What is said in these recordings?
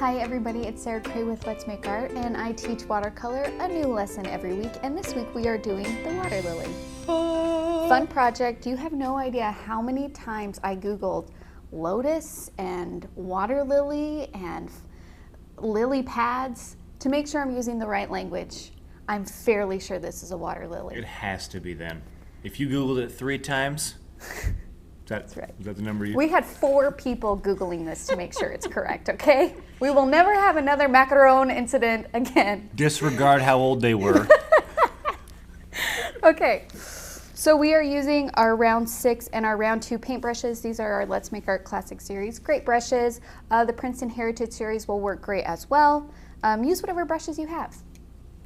Hi everybody, it's Sarah Cray with Let's Make Art, and I teach watercolor, a new lesson every week, and this week we are doing the water lily. Fun project. You have no idea how many times I googled lotus and water lily and lily pads to make sure I'm using the right language. I'm fairly sure this is a water lily. It has to be then. If you googled it 3 times, that's right. Is that the number you... We had 4 people Googling this to make sure it's correct, okay? We will never have another macaron incident again. Disregard how old they were. Okay, so we are using our round 6 and our round 2 paintbrushes. These are our Let's Make Art Classic series. Great brushes. The Princeton Heritage series will work great as well. Use whatever brushes you have.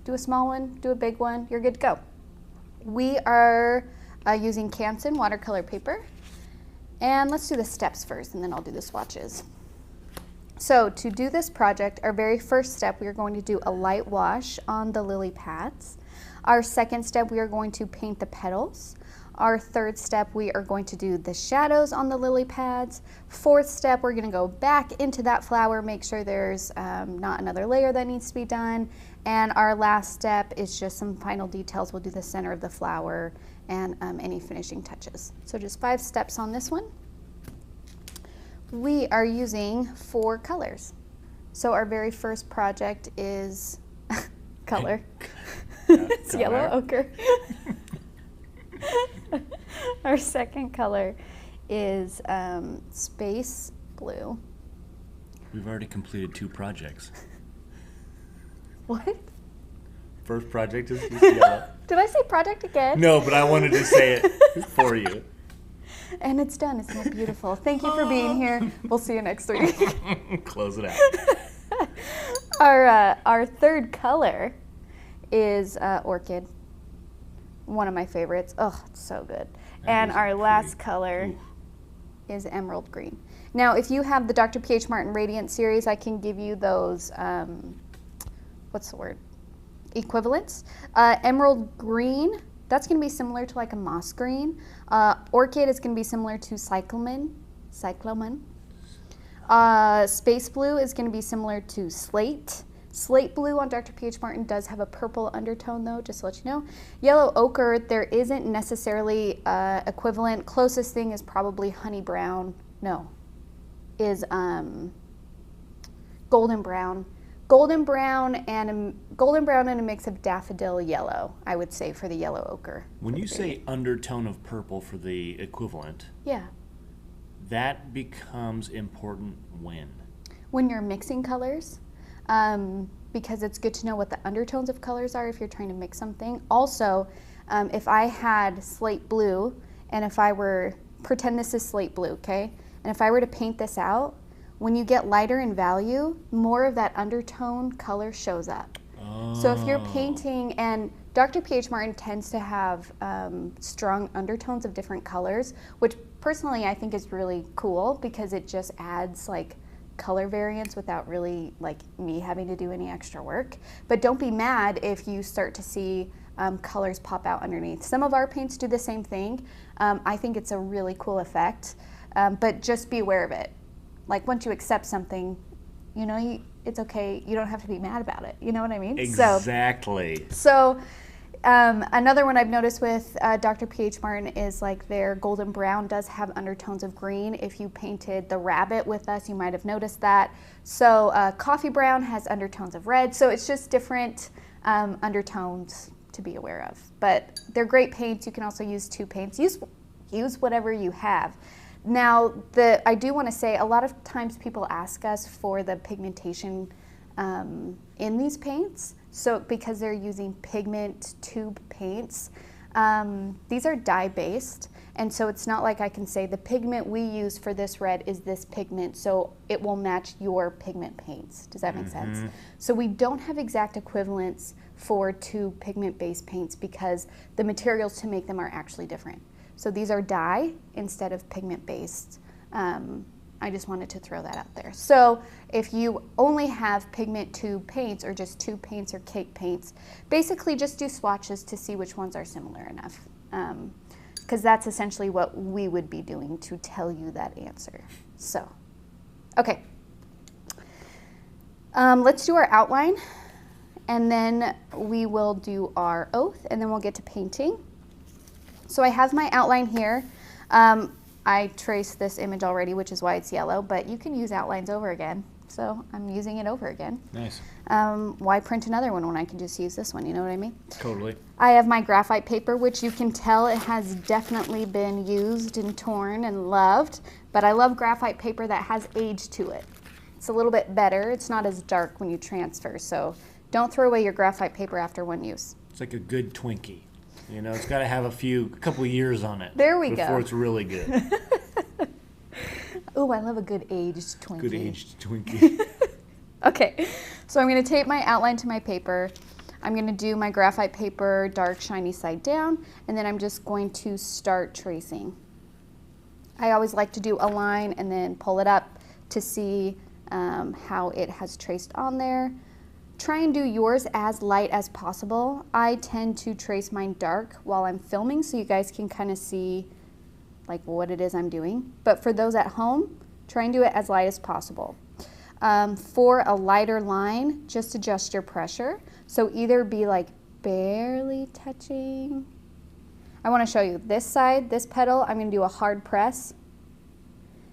Do a small one, do a big one, you're good to go. We are using Canson watercolor paper. And let's do the steps first, and then I'll do the swatches. So to do this project, our very first step, we are going to do a light wash on the lily pads. Our second step, we are going to paint the petals. Our third step, we are going to do the shadows on the lily pads. Fourth step, we're gonna go back into that flower, make sure there's not another layer that needs to be done. And our last step is just some final details. We'll do the center of the flower and any finishing touches. So just 5 steps on this one. We are using 4 colors. So our very first project is color. It's yellow ochre. Our second color is space blue. We've already completed 2 projects. What? First project is yellow. Did I say project again? No, but I wanted to say it for you. And it's done. Isn't it beautiful? Thank you for being here. We'll see you next week. Close it out. Our third color is orchid. One of my favorites. Oh, it's so good. And our last color is emerald green. Now, if you have the Dr. P.H. Martin Radiant series, I can give you those, what's the word? Equivalents. Emerald green, that's going to be similar to like a moss green. Orchid is going to be similar to cyclamen. Space blue is going to be similar to slate. Slate blue on Dr. P.H. Martin does have a purple undertone though, just to let you know. Yellow ochre, there isn't necessarily equivalent. Closest thing is probably honey brown. No, is golden brown. Golden brown and a mix of daffodil yellow, I would say, for the yellow ochre. When you say undertone of purple for the equivalent, yeah, that becomes important when? When you're mixing colors, because it's good to know what the undertones of colors are if you're trying to mix something. Also, if I had slate blue, and if I were, pretend this is slate blue, okay? And if I were to paint this out, when you get lighter in value, more of that undertone color shows up. Oh. So if you're painting, and Dr. P.H. Martin tends to have strong undertones of different colors, which personally I think is really cool because it just adds like color variance without really like me having to do any extra work. But don't be mad if you start to see colors pop out underneath. Some of our paints do the same thing. I think it's a really cool effect, but just be aware of it. Like once you accept something, you know, it's okay. You don't have to be mad about it. You know what I mean? Exactly. So another one I've noticed with Dr. P.H. Martin is like their golden brown does have undertones of green. If you painted the rabbit with us, you might have noticed that. So coffee brown has undertones of red. So it's just different undertones to be aware of. But they're great paints. You can also use 2 paints. Use whatever you have. Now, I do want to say a lot of times people ask us for the pigmentation in these paints, so because they're using pigment tube paints. These are dye-based, and so it's not like I can say the pigment we use for this red is this pigment, so it will match your pigment paints. Does that make sense? So we don't have exact equivalents for 2 pigment-based paints because the materials to make them are actually different. So these are dye instead of pigment-based. I just wanted to throw that out there. So if you only have pigment tube paints or just 2 paints or cake paints, basically just do swatches to see which ones are similar enough. Because that's essentially what we would be doing to tell you that answer. So, okay. Let's do our outline, and then we will do our oath, and then we'll get to painting. So I have my outline here. I traced this image already, which is why it's yellow, but you can use outlines over again. So I'm using it over again. Nice. Why print another one when I can just use this one? You know what I mean? Totally. I have my graphite paper, which you can tell it has definitely been used and torn and loved, but I love graphite paper that has age to it. It's a little bit better. It's not as dark when you transfer, so don't throw away your graphite paper after one use. It's like a good Twinkie. You know, it's got to have a couple years on it. There we go. Before it's really good. Oh, I love a good aged Twinkie. Good aged Twinkie. Okay, so I'm going to tape my outline to my paper. I'm going to do my graphite paper dark shiny side down, and then I'm just going to start tracing. I always like to do a line and then pull it up to see how it has traced on there. Try and do yours as light as possible. I tend to trace mine dark while I'm filming so you guys can kind of see like what it is I'm doing. But for those at home, try and do it as light as possible. For a lighter line, just adjust your pressure. So either be like barely touching. I want to show you this side, this petal, I'm going to do a hard press.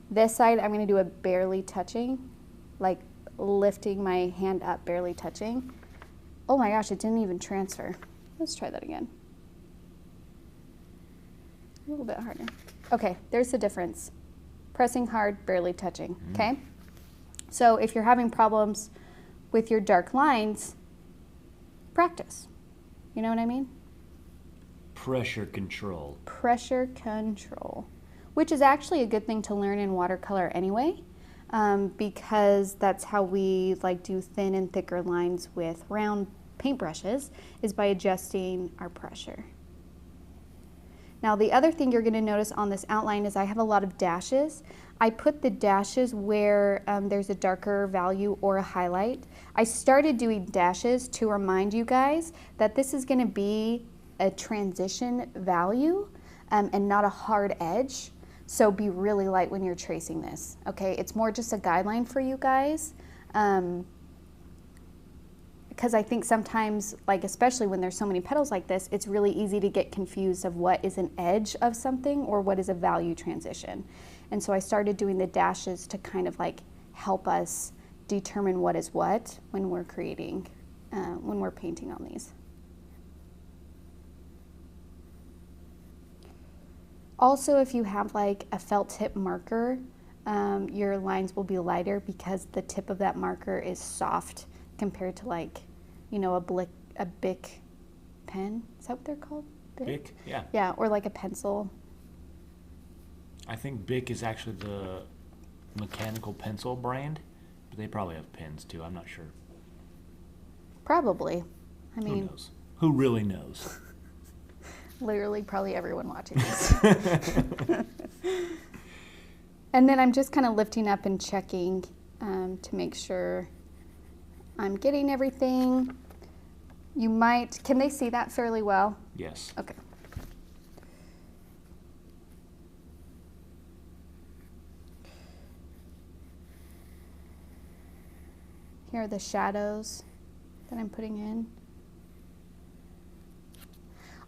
This side, I'm going to do a barely touching, like lifting my hand up, barely touching. Oh my gosh, it didn't even transfer. Let's try that again. A little bit harder. Okay, there's the difference. Pressing hard, barely touching, okay? So if you're having problems with your dark lines, practice. You know what I mean? Pressure control. Pressure control, which is actually a good thing to learn in watercolor anyway. Because that's how we like do thin and thicker lines with round paintbrushes, is by adjusting our pressure. Now the other thing you're going to notice on this outline is I have a lot of dashes. I put the dashes where there's a darker value or a highlight. I started doing dashes to remind you guys that this is going to be a transition value and not a hard edge. So be really light when you're tracing this, okay? It's more just a guideline for you guys, because I think sometimes, like especially when there's so many petals like this, it's really easy to get confused of what is an edge of something or what is a value transition. And so I started doing the dashes to kind of like help us determine what is what when we're creating, when we're painting on these. Also, if you have like a felt tip marker, your lines will be lighter because the tip of that marker is soft compared to like, you know, a Bic pen. Is that what they're called? Bic? Yeah. Yeah, or like a pencil. I think Bic is actually the mechanical pencil brand, but they probably have pens too. I'm not sure. Probably. I mean, who knows? Who really knows? Literally probably everyone watching this. And then I'm just kind of lifting up and checking to make sure I'm getting everything. You might, can they see that fairly well? Yes. Okay. Here are the shadows that I'm putting in.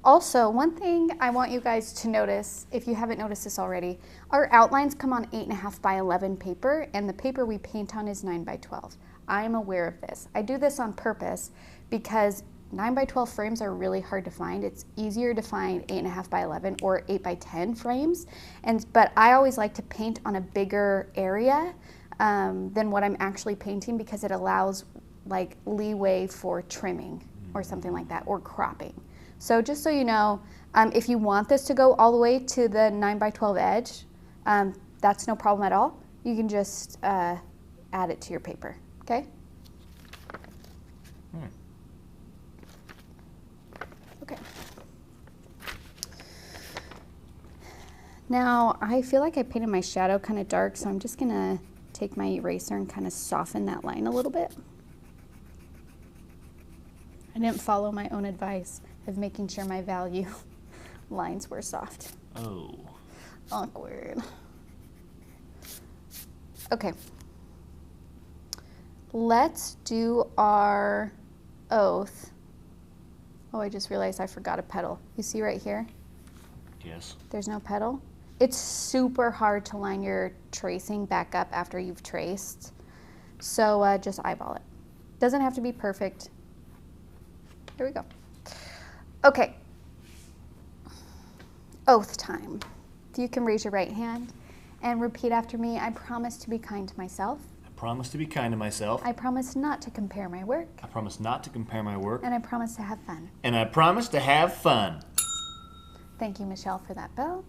Also, one thing I want you guys to notice, if you haven't noticed this already, our outlines come on 8.5 by 11 paper, and the paper we paint on is 9 by 12. I am aware of this. I do this on purpose because 9 by 12 frames are really hard to find. It's easier to find 8.5 by 11 or 8 by 10 frames, but I always like to paint on a bigger area than what I'm actually painting because it allows like leeway for trimming or something like that, or cropping. So just so you know, if you want this to go all the way to the 9 by 12 edge, that's no problem at all. You can just add it to your paper, okay? Okay. Now, I feel like I painted my shadow kind of dark, so I'm just gonna take my eraser and kind of soften that line a little bit. I didn't follow my own advice of making sure my value lines were soft. Oh. Awkward. Okay. let's do our oath. Oh, I just realized I forgot a petal. You see right here? Yes. There's no petal. It's super hard to line your tracing back up after you've traced. So just eyeball it. Doesn't have to be perfect. Here we go. Okay. Oath time. If you can raise your right hand and repeat after me. I promise to be kind to myself. I promise to be kind to myself. I promise not to compare my work. I promise not to compare my work. And I promise to have fun. And I promise to have fun. Thank you, Michelle, for that bell.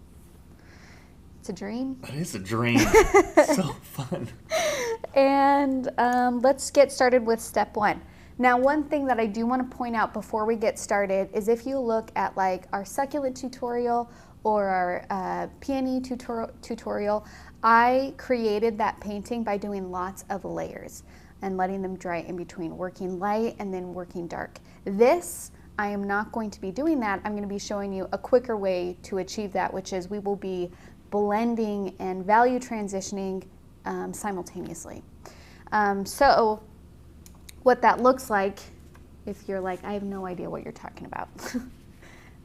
It's a dream. It is a dream. So fun. And let's get started with step one. Now, one thing that I do want to point out before we get started is if you look at like our succulent tutorial or our peony tutorial, I created that painting by doing lots of layers and letting them dry in between, working light and then working dark. This, I am not going to be doing that. I'm going to be showing you a quicker way to achieve that, which is we will be blending and value transitioning simultaneously. So what that looks like, if you're like, I have no idea what you're talking about,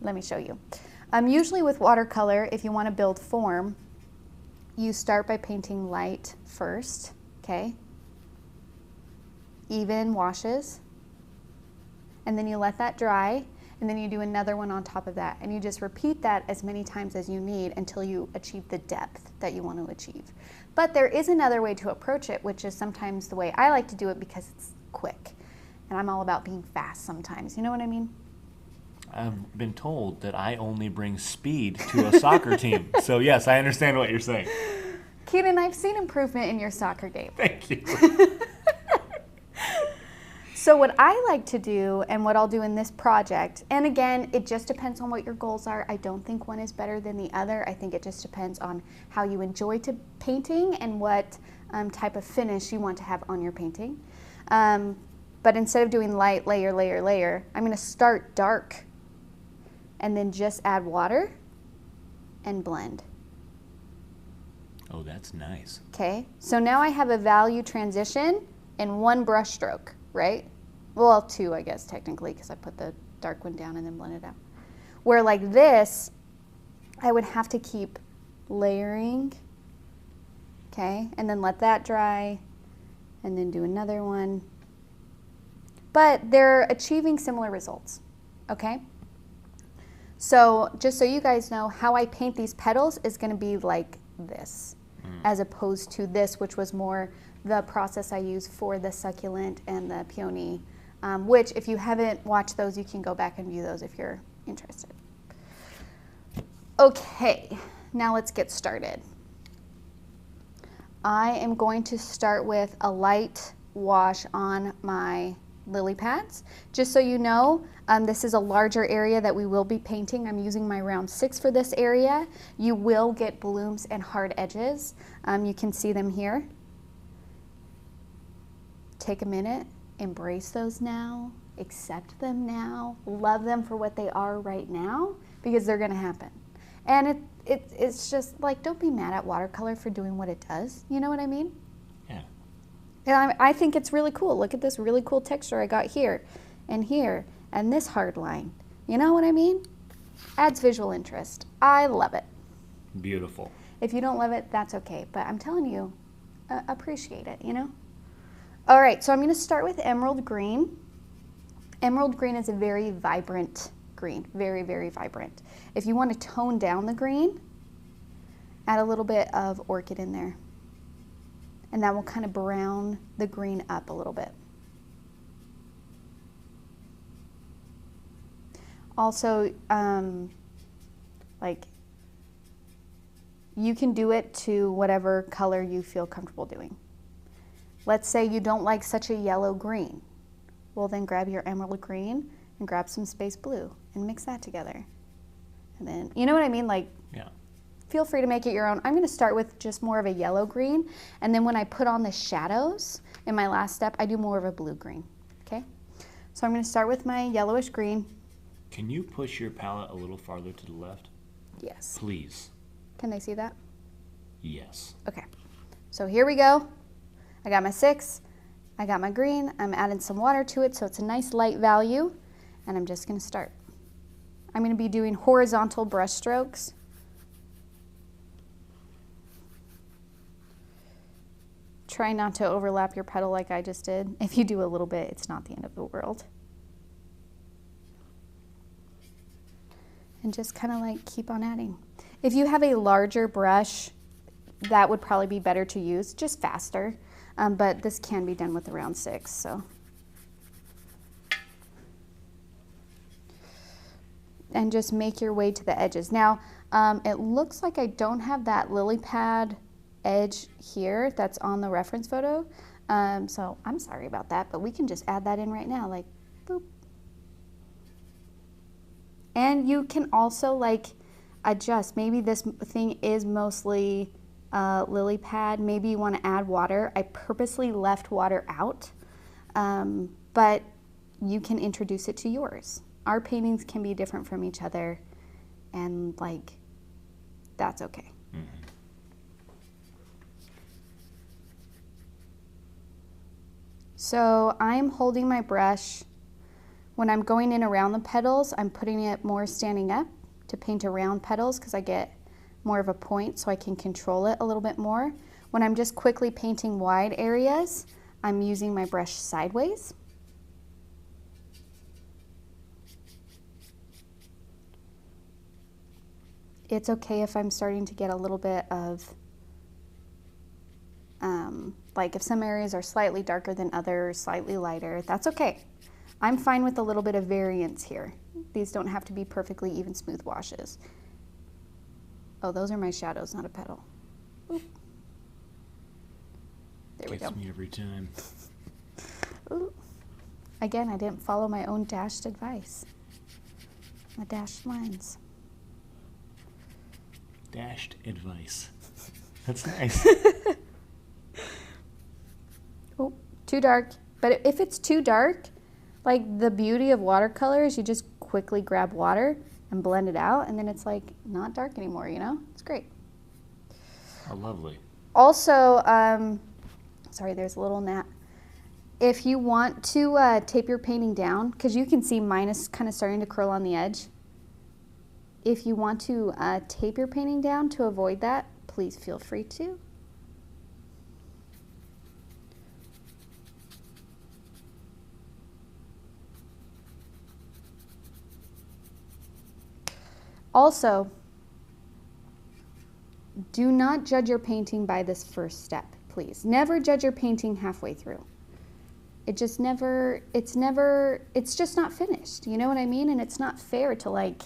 let me show you. Usually with watercolor, if you want to build form, you start by painting light first, okay? Even washes, and then you let that dry, and then you do another one on top of that, and you just repeat that as many times as you need until you achieve the depth that you want to achieve. But there is another way to approach it, which is sometimes the way I like to do it because it's quick, and I'm all about being fast sometimes, you know what I mean? I've been told that I only bring speed to a soccer team. So yes, I understand what you're saying. Keaton, I've seen improvement in your soccer game. Thank you. So what I like to do and what I'll do in this project, and again, it just depends on what your goals are. I don't think one is better than the other. I think it just depends on how you enjoy painting and what type of finish you want to have on your painting. But instead of doing light, layer, layer, layer, I'm going to start dark and then just add water and blend. Oh, that's nice. Okay, so now I have a value transition in one brush stroke, right? Well, two, I guess, technically, because I put the dark one down and then blend it out. Where like this, I would have to keep layering, okay, and then let that dry, and then do another one. But they're achieving similar results, okay? So just so you guys know, how I paint these petals is going to be like this, as opposed to this, which was more the process I use for the succulent and the peony, which if you haven't watched those, you can go back and view those if you're interested. Okay, now let's get started. I am going to start with a light wash on my lily pads. Just so you know, this is a larger area that we will be painting. I'm using my round 6 for this area. You will get blooms and hard edges. You can see them here. Take a minute, embrace those now, accept them now, love them for what they are right now, because they're gonna happen. And it's just like, don't be mad at watercolor for doing what it does. You know what I mean? Yeah. And I think it's really cool. Look at this really cool texture I got here and this hard line. You know what I mean? Adds visual interest. I love it. Beautiful. If you don't love it, that's okay. But I'm telling you, appreciate it, you know? All right, so I'm gonna start with emerald green. Emerald green is a very vibrant green, very, very vibrant. If you want to tone down the green, add a little bit of orchid in there. And that will kind of brown the green up a little bit. Also, like, you can do it to whatever color you feel comfortable doing. Let's say you don't like such a yellow green. Well, then grab your emerald green and grab some space blue and mix that together. And then, you know what I mean? Like, yeah. Feel free to make it your own. I'm going to start with just more of a yellow green, and then when I put on the shadows in my last step, I do more of a blue green, okay? So I'm going to start with my yellowish green. Can you push your palette a little farther to the left? Yes. Please. Can they see that? Yes. Okay. So here we go. I got my 6, I got my green, I'm adding some water to it so it's a nice light value, and I'm just gonna start. I'm gonna be doing horizontal brush strokes. Try not to overlap your petal like I just did. If you do a little bit, it's not the end of the world. And just kind of like keep on adding. If you have a larger brush, that would probably be better to use, just faster. But this can be done with a round 6, so. And just make your way to the edges. Now, it looks like I don't have that lily pad edge here that's on the reference photo. So I'm sorry about that, but we can just add that in right now, like boop. And you can also like adjust. Maybe this thing is mostly lily pad. Maybe you want to add water. I purposely left water out, but you can introduce it to yours. Our paintings can be different from each other, and like, that's okay. Mm-hmm. So I'm holding my brush. When I'm going in around the petals, I'm putting it more standing up to paint around petals because I get more of a point so I can control it a little bit more. When I'm just quickly painting wide areas, I'm using my brush sideways. It's okay if I'm starting to get a little bit of, like if some areas are slightly darker than others, slightly lighter, that's okay. I'm fine with a little bit of variance here. These don't have to be perfectly even smooth washes. Oh, those are my shadows, not a petal. Oop. There we go. Gets me every time. Ooh. Again, I didn't follow my own dashed advice. My dashed lines. Dashed advice. That's nice. Oh, too dark. But if it's too dark, like the beauty of watercolor is you just quickly grab water and blend it out, and then it's like not dark anymore, you know? It's great. Oh, lovely. Also, sorry, there's a little gnat. If you want to tape your painting down, because you can see mine is kind of starting to curl on the edge. If you want to tape your painting down to avoid that, please feel free to. Also, do not judge your painting by this first step, please. Never judge your painting halfway through. It just never, it's just not finished, you know what I mean? And it's not fair to like,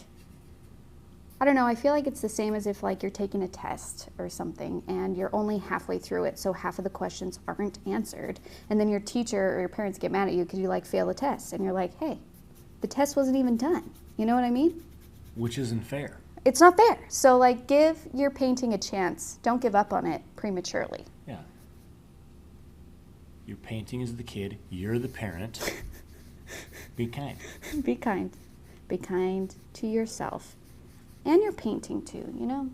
I don't know, I feel like it's the same as if like you're taking a test or something and you're only halfway through it, so half of the questions aren't answered. And then your teacher or your parents get mad at you because you like fail the test. And you're like, hey, the test wasn't even done. You know what I mean? Which isn't fair. It's not fair. So like give your painting a chance. Don't give up on it prematurely. Yeah. Your painting is the kid, you're the parent. Be kind. Be kind. Be kind to yourself. And your painting too, you know?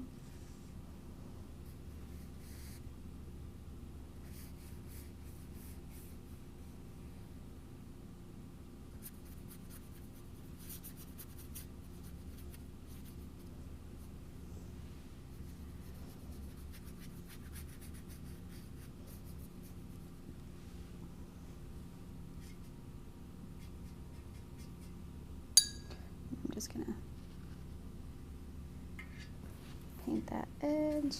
I'm just gonna paint that edge.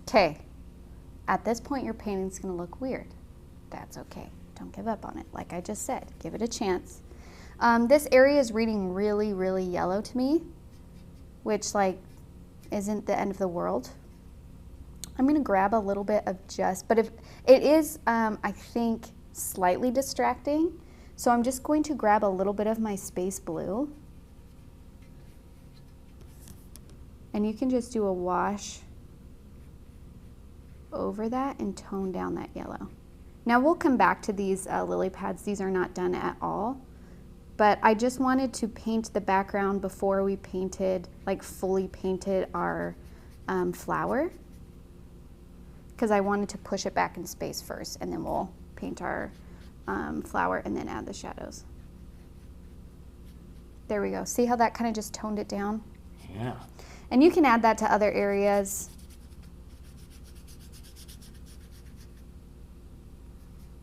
Okay, at this point your painting's gonna look weird. That's okay, don't give up on it. Like I just said, give it a chance. This area is reading really, really yellow to me, which like isn't the end of the world. I'm gonna grab a little bit of but if it is, I think, slightly distracting, so I'm just going to grab a little bit of my space blue, and you can just do a wash over that and tone down that yellow. Now we'll come back to these lily pads. These are not done at all, but I just wanted to paint the background before we painted, like fully painted our flower, because I wanted to push it back in space first, and then we'll paint our flower and then add the shadows. There we go. See how that kind of just toned it down? Yeah. And you can add that to other areas.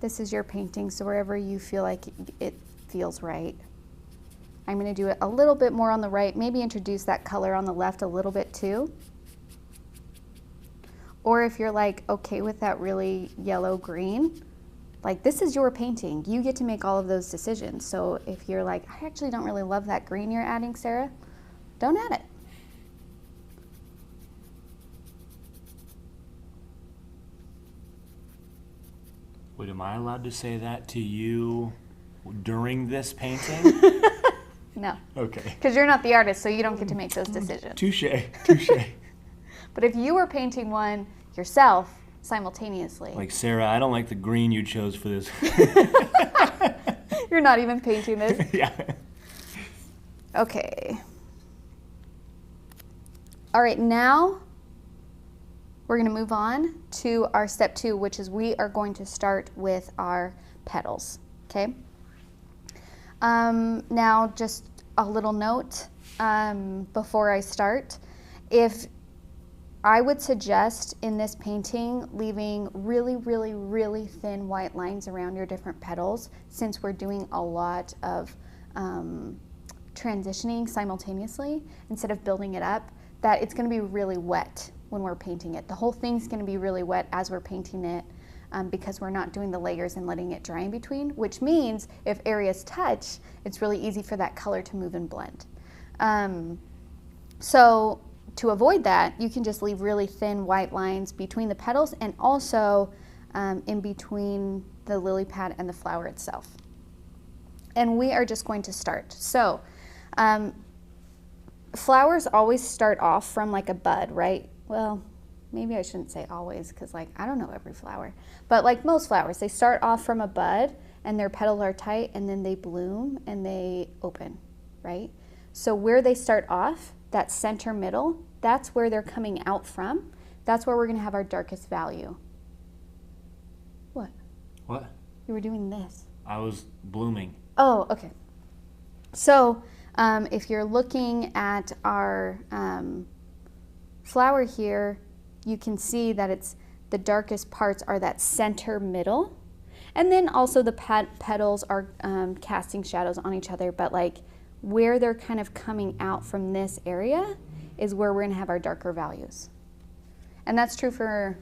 This is your painting, so wherever you feel like it feels right. I'm going to do it a little bit more on the right, maybe introduce that color on the left a little bit too. Or if you're like okay with that really yellow green, like this is your painting. You get to make all of those decisions. So if you're like, I actually don't really love that green you're adding, Sarah, don't add it. Wait, am I allowed to say that to you during this painting? No. Okay. Because you're not the artist, so you don't get to make those decisions. Touche, touche. But if you were painting one yourself simultaneously. Like, Sarah, I don't like the green you chose for this. You're not even painting this. Yeah. Okay. All right, now we're going to move on to our step 2, which is we are going to start with our petals, okay? Now, just a little note before I start. If I would suggest in this painting leaving really, really, really thin white lines around your different petals, since we're doing a lot of transitioning simultaneously instead of building it up, that it's going to be really wet when we're painting it. The whole thing's going to be really wet as we're painting it because we're not doing the layers and letting it dry in between, which means if areas touch, it's really easy for that color to move and blend. So to avoid that, you can just leave really thin white lines between the petals and also in between the lily pad and the flower itself. And we are just going to start. So flowers always start off from like a bud, right? Well, maybe I shouldn't say always because like I don't know every flower. But like most flowers, they start off from a bud and their petals are tight and then they bloom and they open, right? So where they start off, that center middle, that's where they're coming out from. That's where we're going to have our darkest value. What? What? You were doing this. I was blooming. Oh, okay. So if you're looking at our flower here, you can see that it's the darkest parts are that center middle. And then also the petals are casting shadows on each other, but like where they're kind of coming out from this area is where we're going to have our darker values. And that's true for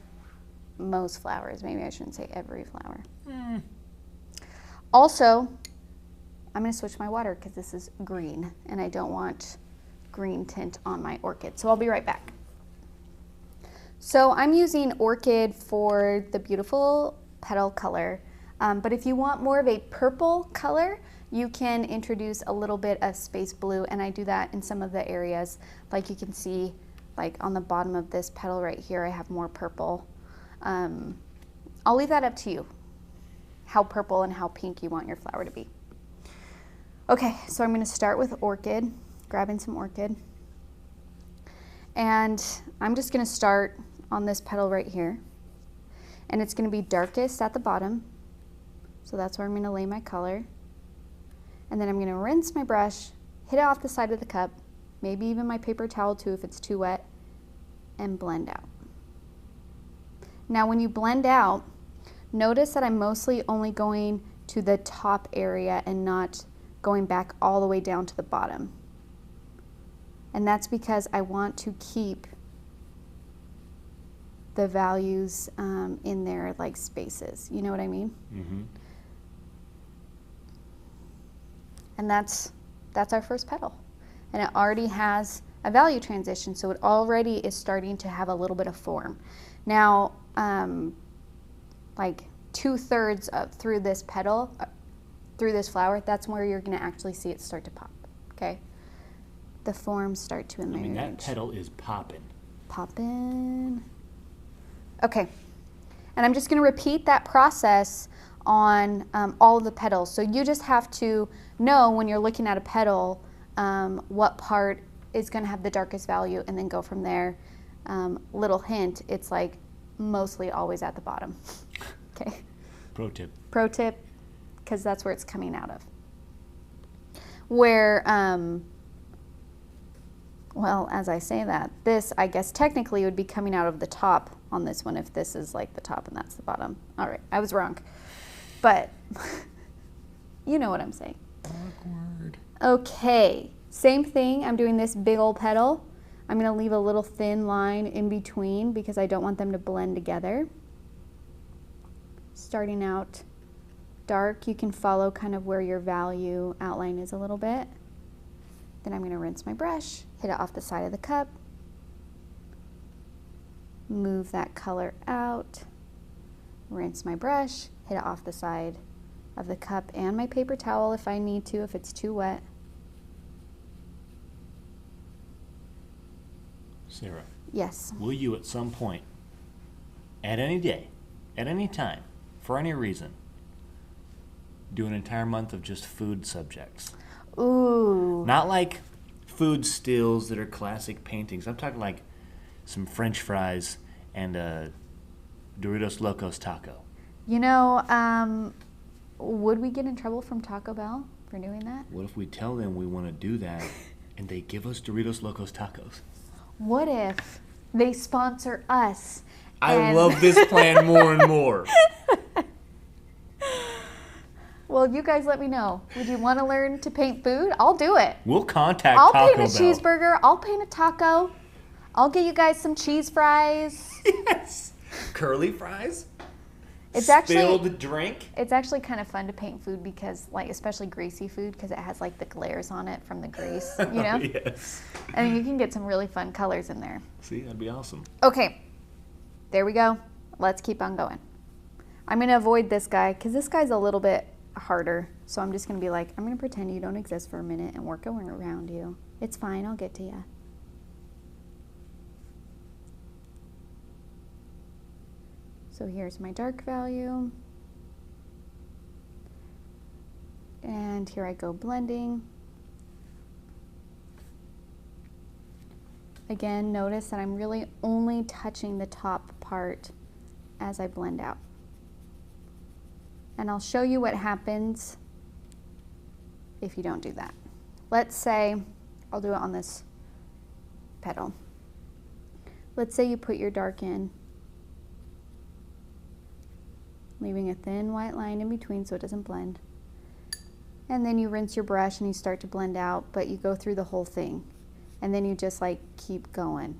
most flowers. Maybe I shouldn't say every flower. Also, I'm going to switch my water because this is green and I don't want green tint on my orchid. So I'll be right back. So I'm using orchid for the beautiful petal color, but if you want more of a purple color, you can introduce a little bit of space blue, and I do that in some of the areas. Like you can see, like on the bottom of this petal right here, I have more purple. I'll leave that up to you, how purple and how pink you want your flower to be. Okay, so I'm going to start with orchid, grabbing some orchid. And I'm just going to start on this petal right here. And it's going to be darkest at the bottom. So that's where I'm going to lay my color. And then I'm going to rinse my brush, hit it off the side of the cup, maybe even my paper towel too if it's too wet, and blend out. Now when you blend out, notice that I'm mostly only going to the top area and not going back all the way down to the bottom. And that's because I want to keep the values in their like spaces. You know what I mean? Mm-hmm. And that's our first petal. And it already has a value transition, so it already is starting to have a little bit of form. Now, like 2/3 through this petal, through this flower, that's where you're going to actually see it start to pop, okay? The forms start to emerge. I mean, that petal is popping. Popping. Okay. And I'm just going to repeat that process on all of the petals. So you just have to know when you're looking at a petal what part is going to have the darkest value, and then go from there. Little hint, it's like mostly always at the bottom. Okay. Pro tip. Pro tip, because that's where it's coming out of. Where, well, as I say that, this, I guess, technically would be coming out of the top on this one if this is like the top and that's the bottom. All right, I was wrong. But you know what I'm saying. Awkward. Okay, same thing. I'm doing this big old petal. I'm going to leave a little thin line in between because I don't want them to blend together. Starting out dark, you can follow kind of where your value outline is a little bit. Then I'm going to rinse my brush, hit it off the side of the cup, move that color out, rinse my brush, hit it off the side of the cup and my paper towel if I need to, if it's too wet. Sarah. Yes. Will you at some point, at any day, at any time, for any reason, do an entire month of just food subjects? Ooh. Not like food stills that are classic paintings. I'm talking like some French fries and a Doritos Locos taco. You know, would we get in trouble from Taco Bell for doing that? What if we tell them we want to do that and they give us Doritos Locos tacos? What if they sponsor us? I love this plan more and more. Well, you guys let me know. Would you want to learn to paint food? I'll do it. We'll contact I'll Taco paint Bell. a cheeseburger. I'll paint a taco. I'll get you guys some cheese fries. Yes. Curly fries? It's Spilled drink? It's actually kind of fun to paint food because, like, especially greasy food, because it has like the glares on it from the grease, you know? Yes. And you can get some really fun colors in there. See, that'd be awesome. Okay, there we go. Let's keep on going. I'm going to avoid this guy because this guy's a little bit harder. So I'm just going to be like, I'm going to pretend you don't exist for a minute and work around you. It's fine. I'll get to you. So here's my dark value. And here I go blending. Again, notice that I'm really only touching the top part as I blend out. And I'll show you what happens if you don't do that. Let's say, I'll do it on this petal. Let's say you put your dark in, leaving a thin white line in between so it doesn't blend. And then you rinse your brush and you start to blend out, but you go through the whole thing. And then you just like keep going.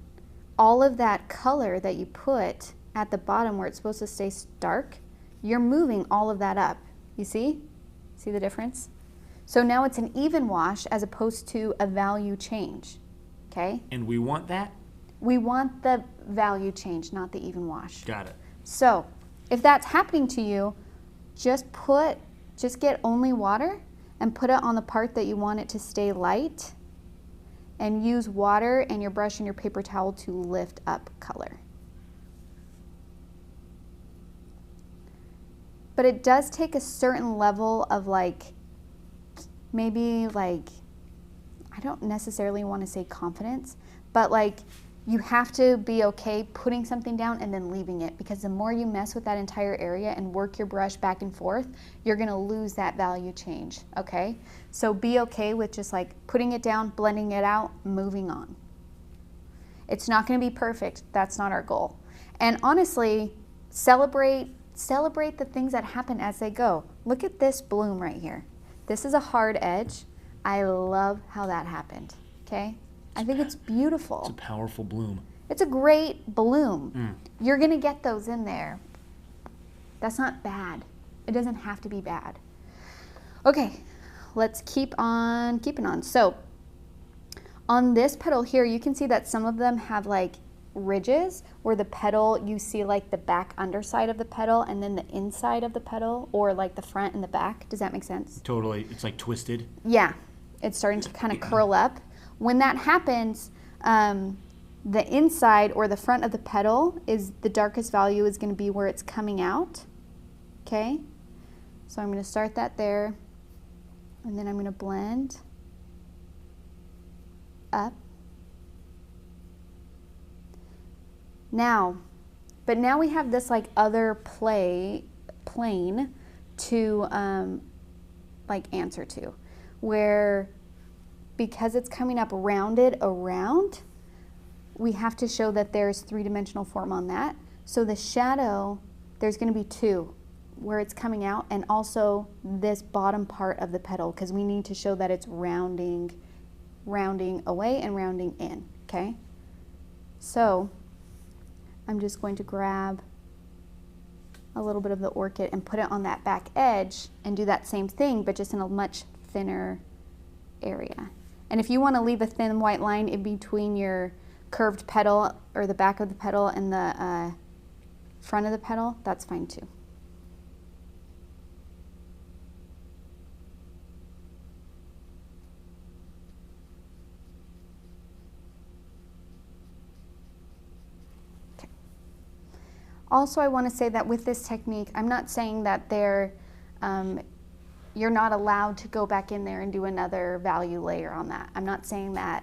All of that color that you put at the bottom where it's supposed to stay dark, you're moving all of that up. You see? See the difference? So now it's an even wash as opposed to a value change. Okay? And we want that? We want the value change, not the even wash. Got it. So if that's happening to you, just get only water and put it on the part that you want it to stay light, and use water and your brush and your paper towel to lift up color. But it does take a certain level of maybe I don't necessarily want to say confidence, but you have to be okay putting something down and then leaving it, because the more you mess with that entire area and work your brush back and forth, you're gonna lose that value change, okay? So be okay with just putting it down, blending it out, moving on. It's not gonna be perfect, that's not our goal. And honestly, celebrate the things that happen as they go. Look at this bloom right here. This is a hard edge. I love how that happened, okay? I think it's beautiful. It's a powerful bloom. It's a great bloom. You're gonna get those in there. That's not bad. It doesn't have to be bad. Okay, let's keep on keeping on. So on this petal here, you can see that some of them have ridges where the petal, you see the back underside of the petal and then the inside of the petal, or the front and the back. Does that make sense? Totally. It's twisted. Yeah, it's starting to kind of curl up. When that happens, the inside or the front of the petal is the darkest value is going to be where it's coming out, okay? So I'm going to start that there, and then I'm going to blend up. Now, but now we have this like other plane to like answer to, where because it's coming up rounded around, we have to show that there's three-dimensional form on that. So the shadow, there's going to be two, where it's coming out, and also this bottom part of the petal, because we need to show that it's rounding away and rounding in, okay? So I'm just going to grab a little bit of the orchid and put it on that back edge and do that same thing, but just in a much thinner area. And if you want to leave a thin white line in between your curved petal or the back of the petal and the front of the petal, that's fine too. Also, I want to say that with this technique, I'm not saying that you're not allowed to go back in there and do another value layer on that. I'm not saying that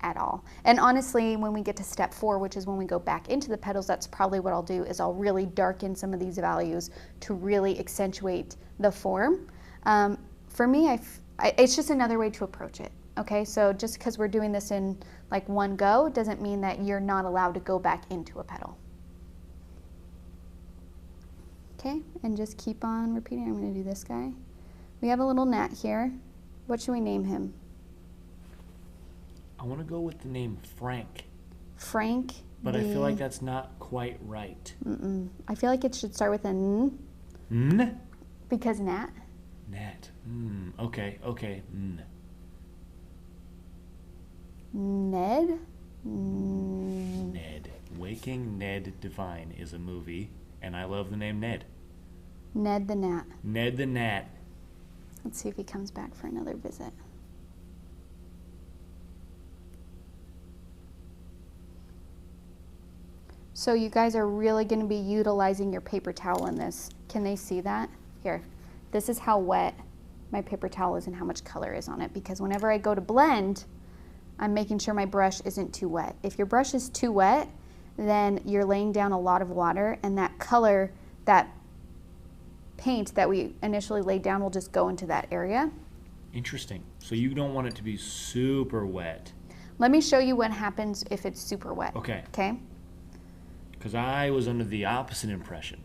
at all. And honestly, when we get to step 4, which is when we go back into the petals, that's probably what I'll do, is I'll really darken some of these values to really accentuate the form. For me, it's just another way to approach it. Okay, so just because we're doing this in like one go doesn't mean that you're not allowed to go back into a petal. Okay, and just keep on repeating. I'm going to do this guy. We have a little gnat here. What should we name him? I want to go with the name Frank. Frank. But I feel like that's not quite right. I feel like it should start with an N. N? Because gnat. Gnat. Okay. N. Ned? Ned. Waking Ned Divine is a movie, and I love the name Ned. Ned the Gnat. Ned the Gnat. Let's see if he comes back for another visit. So you guys are really going to be utilizing your paper towel in this. Can they see that? Here. This is how wet my paper towel is and how much color is on it, because whenever I go to blend, I'm making sure my brush isn't too wet. If your brush is too wet, then you're laying down a lot of water, and that color, that paint that we initially laid down will just go into that area. Interesting. So you don't want it to be super wet. Let me show you what happens if it's super wet. Okay. Okay? Because I was under the opposite impression.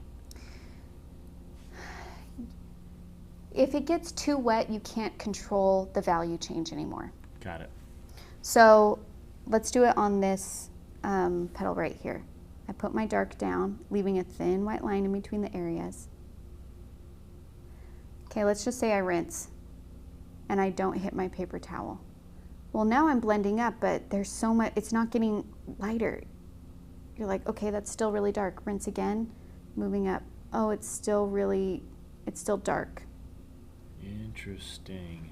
If it gets too wet, you can't control the value change anymore. Got it. So let's do it on this petal right here. I put my dark down, leaving a thin white line in between the areas. Okay, let's just say I rinse and I don't hit my paper towel. Well, now I'm blending up, but there's so much, it's not getting lighter. You're like, okay, that's still really dark. Rinse again, moving up. Oh, it's still dark. Interesting.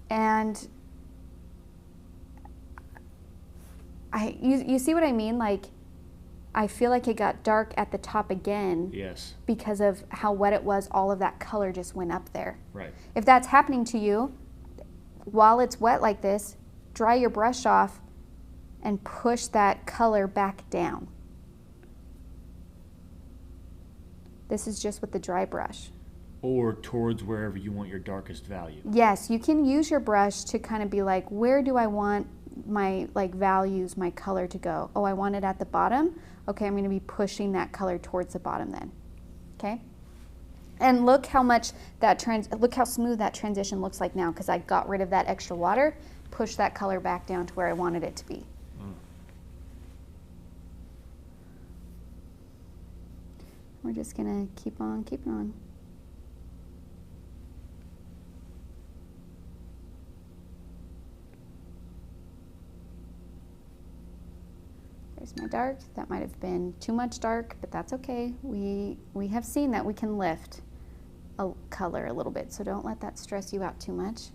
And you see what I mean? Like, I feel like it got dark at the top again. Yes. Because of how wet it was, all of that color just went up there. Right. If that's happening to you, while it's wet like this, dry your brush off and push that color back down. This is just with the dry brush. Or towards wherever you want your darkest value. Yes, you can use your brush to kind of be like, where do I want my values, my color to go? Oh, I want it at the bottom. Okay, I'm going to be pushing that color towards the bottom then. Okay? And look how much look how smooth that transition looks like now, because I got rid of that extra water, pushed that color back down to where I wanted it to be. We're just going to keep on keeping on. There's my dark. That might have been too much dark, but that's okay. We have seen that we can lift a color a little bit, so don't let that stress you out too much.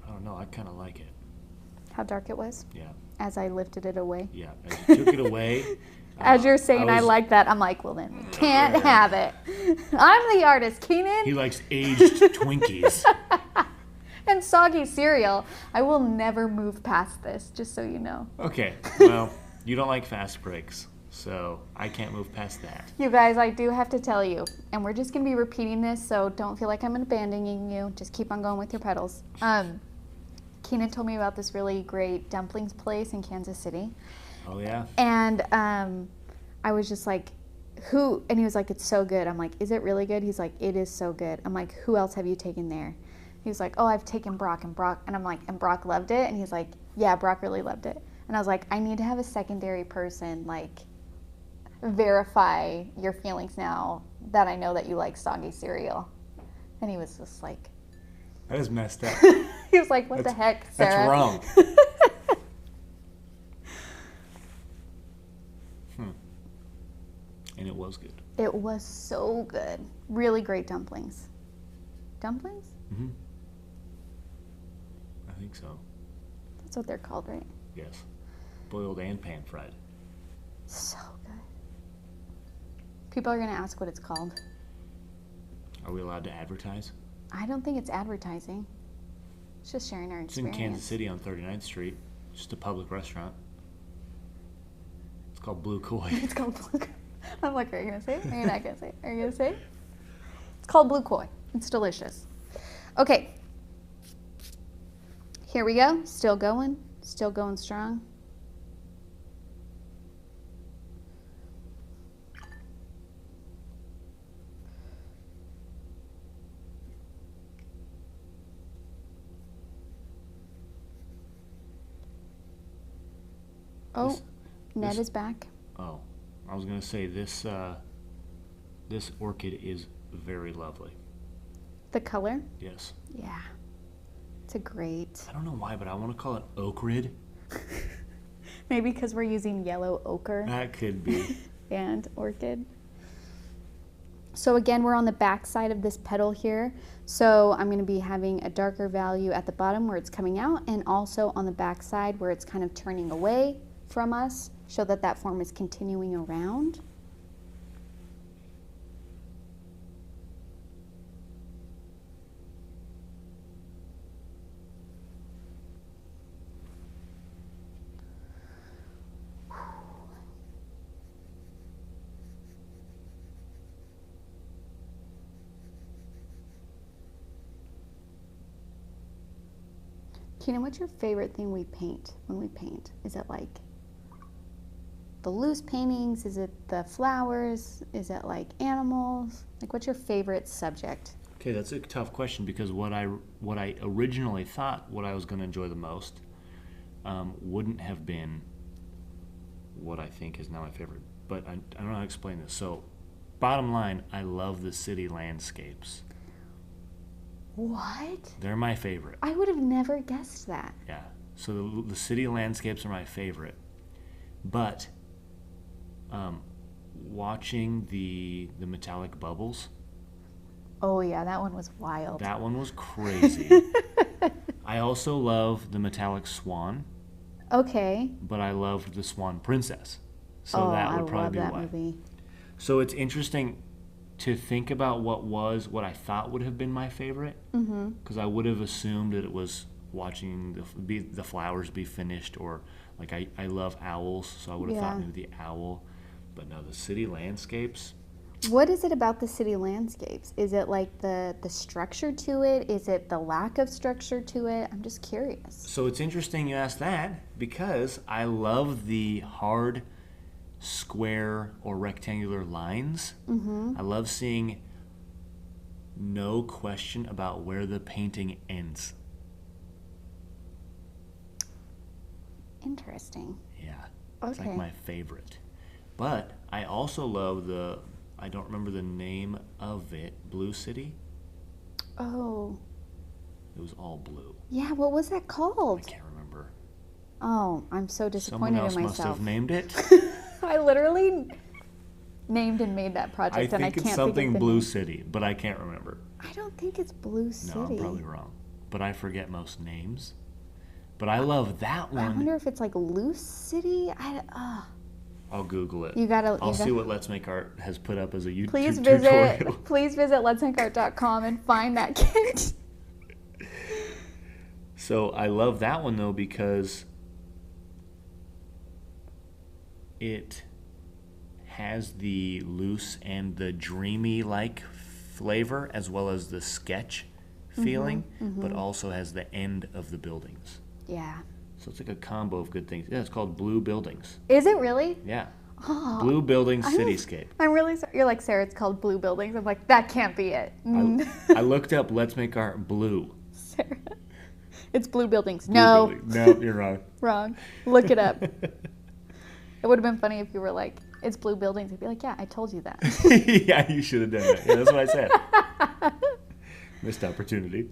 I don't know, I kind of like it. How dark it was Yeah. as I lifted it away. Yeah. As you took it away. As you're saying, I like that. I'm like, well, then we can't have it. I'm the artist, Keenan. He likes aged Twinkies. And soggy cereal. I will never move past this, just so you know. Okay. Well, you don't like fast breaks, so I can't move past that. You guys, I do have to tell you, and we're just going to be repeating this, so don't feel like I'm abandoning you. Just keep on going with your petals. Keenan told me about this really great dumplings place in Kansas City. Oh, yeah? And I was just like, who? And he was like, it's so good. I'm like, is it really good? He's like, it is so good. I'm like, who else have you taken there? He was like, oh, I've taken Brock. And I'm like, and Brock loved it? And he's like, yeah, Brock really loved it. And I was like, I need to have a secondary person, like, verify your feelings now that I know that you like soggy cereal. And he was just like... That is messed up. He was like, what the heck, Sarah? That's wrong. And it was good. It was so good. Really great dumplings. Dumplings? Mm-hmm. I think so. That's what they're called, right? Yes. Boiled and pan-fried. So good. People are going to ask what it's called. Are we allowed to advertise? I don't think it's advertising. It's just sharing our It's in experience. Kansas City on 39th Street. Just a public restaurant. It's called Blue Koi. It's called Blue Koi. I'm like, are you going to say it? Are you not going to say it? Are you going to say it? It's called Blue Koi. It's delicious. Okay. Here we go. Still going strong. Oh, Ned is back. Oh, I was going to say this orchid is very lovely. The color? Yes. Yeah. It's a great. I don't know why, but I want to call it ochrid. Maybe because we're using yellow ochre That could be. and orchid. So again, we're on the back side of this petal here. So I'm going to be having a darker value at the bottom where it's coming out, and also on the back side where it's kind of turning away from us, so that that form is continuing around. Keenan, what's your favorite thing we paint when we paint? Is it like the loose paintings? Is it the flowers? Is it like animals? Like, what's your favorite subject? Okay, that's a tough question because what I originally thought what I was going to enjoy the most wouldn't have been what I think is now my favorite. But I don't know how to explain this. So, bottom line, I love the city landscapes. What? They're my favorite. I would have never guessed that. Yeah. So the city landscapes are my favorite. But watching the metallic bubbles. Oh yeah, that one was wild. That one was crazy. I also love the metallic swan. Okay. But I loved the Swan Princess. So that would probably be why. I love that movie. So it's interesting to think about what I thought would have been my favorite, because I would have assumed that it was watching the flowers be finished, or like I love owls, so I would have thought maybe the owl, but no, the city landscapes. What is it about the city landscapes? Is it like the structure to it? Is it the lack of structure to it? I'm just curious. So it's interesting you ask that, because I love the hard square or rectangular lines. I love seeing no question about where the painting ends. Interesting. Yeah. Okay. It's like my favorite. But I also love I don't remember the name of it, Blue City. Oh. It was all blue. Yeah, what was that called? I can't remember. Oh, I'm so disappointed Someone else in myself. must have named it. I literally named and made that project, and I think can't it's something think of the Blue name. City, but I can't remember. I don't think it's Blue City. No, I'm probably wrong. But I forget most names. But I love that one. I wonder if it's like Loose City. I'll Google it. I'll see what Let's Make Art has put up as a YouTube please tutorial. Please visit letsmakeart.com and find that kit. So I love that one though because it has the loose and the dreamy like flavor as well as the sketch feeling, but also has the end of the buildings. Yeah. So it's like a combo of good things. Yeah, it's called Blue Buildings. Is it really? Yeah. Oh, Blue Buildings Cityscape. I'm really sorry. You're like, Sarah, it's called Blue Buildings. I'm like, that can't be it. I looked up Let's Make Art Blue. Sarah. It's Blue Buildings. Blue No. Buildings. No, you're wrong. Wrong. Look it up. It would have been funny if you were like, it's Blue Buildings. I'd be like, yeah, I told you that. Yeah, you should have done that. Yeah, that's what I said. Missed opportunity.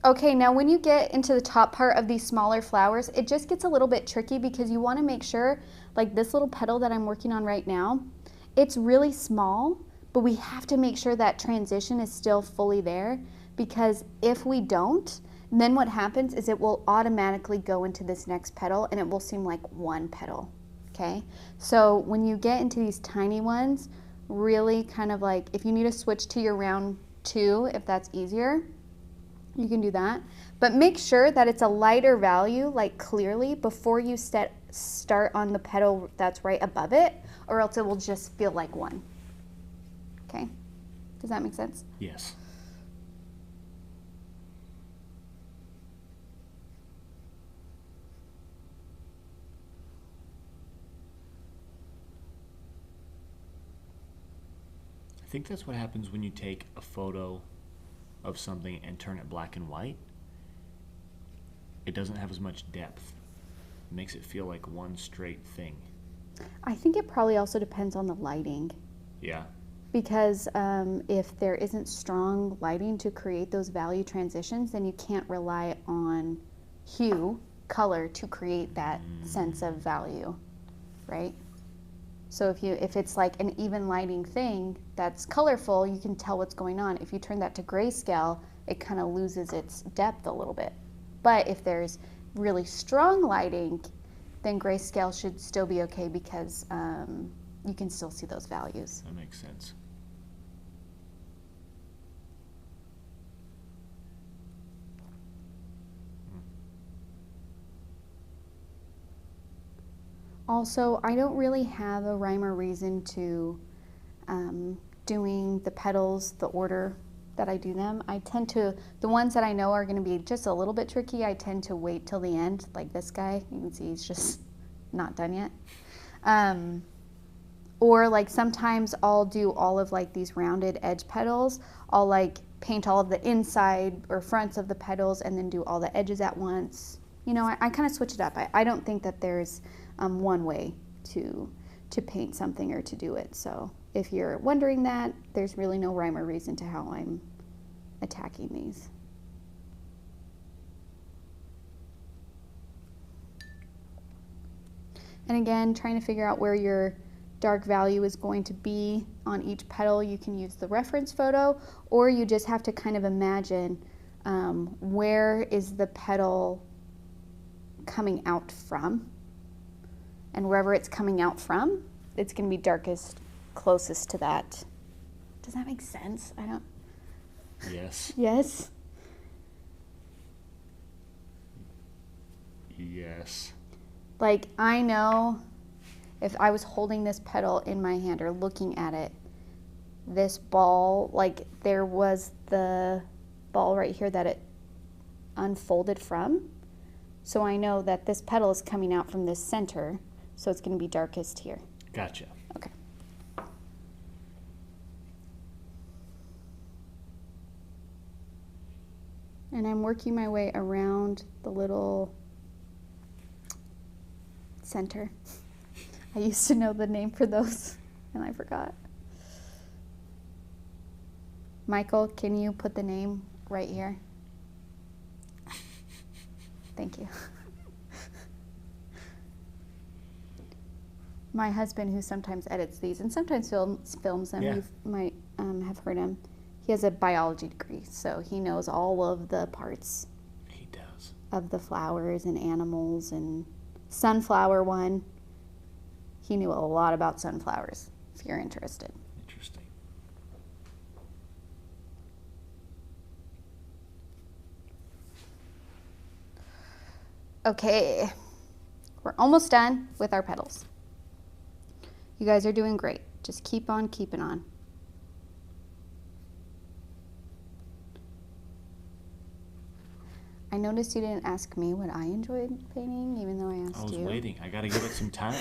Okay, now when you get into the top part of these smaller flowers, it just gets a little bit tricky because you want to make sure, like this little petal that I'm working on right now, it's really small, but we have to make sure that transition is still fully there, because if we don't, then what happens is it will automatically go into this next petal and it will seem like one petal, okay? So when you get into these tiny ones, really kind of like, if you need to switch to your round 2, if that's easier, you can do that. But make sure that it's a lighter value, like clearly, before you start on the petal that's right above it, or else it will just feel like one. Okay? Does that make sense? Yes. I think that's what happens when you take a photo of something and turn it black and white. It doesn't have as much depth. It makes it feel like one straight thing. I think it probably also depends on the lighting. Yeah. Because if there isn't strong lighting to create those value transitions, then you can't rely on hue, color, to create that sense of value, right? So if it's like an even lighting thing that's colorful, you can tell what's going on. If you turn that to grayscale, it kind of loses its depth a little bit. But if there's really strong lighting, then grayscale should still be okay, because you can still see those values. That makes sense. Also, I don't really have a rhyme or reason to doing the petals, the order that I do them. I tend to, the ones that I know are going to be just a little bit tricky, I tend to wait till the end, like this guy. You can see he's just not done yet. Or like sometimes I'll do all of like these rounded edge petals. I'll like paint all of the inside or fronts of the petals and then do all the edges at once. You know, I kind of switch it up. I don't think that there's one way to paint something or to do it. So if you're wondering that, there's really no rhyme or reason to how I'm attacking these. And again, trying to figure out where your dark value is going to be on each petal, you can use the reference photo, or you just have to kind of imagine where is the petal coming out from, and wherever it's coming out from, it's going to be darkest, closest to that. Does that make sense? I don't. Yes. Yes. Yes. Like, I know if I was holding this petal in my hand or looking at it, this ball, like there was the ball right here that it unfolded from. So I know that this petal is coming out from this center, so it's going to be darkest here. Gotcha. Okay. And I'm working my way around the little center. I used to know the name for those, and I forgot. Michael, can you put the name right here? Thank you. My husband, who sometimes edits these and sometimes films them, Yeah. you might have heard him. He has a biology degree, so he knows all of the parts of the flowers and animals, and sunflower one. He knew a lot about sunflowers, if you're interested. Interesting. Okay, we're almost done with our petals. You guys are doing great. Just keep on keeping on. I noticed you didn't ask me what I enjoyed painting, even though I asked you. I was waiting. I got to give it some time.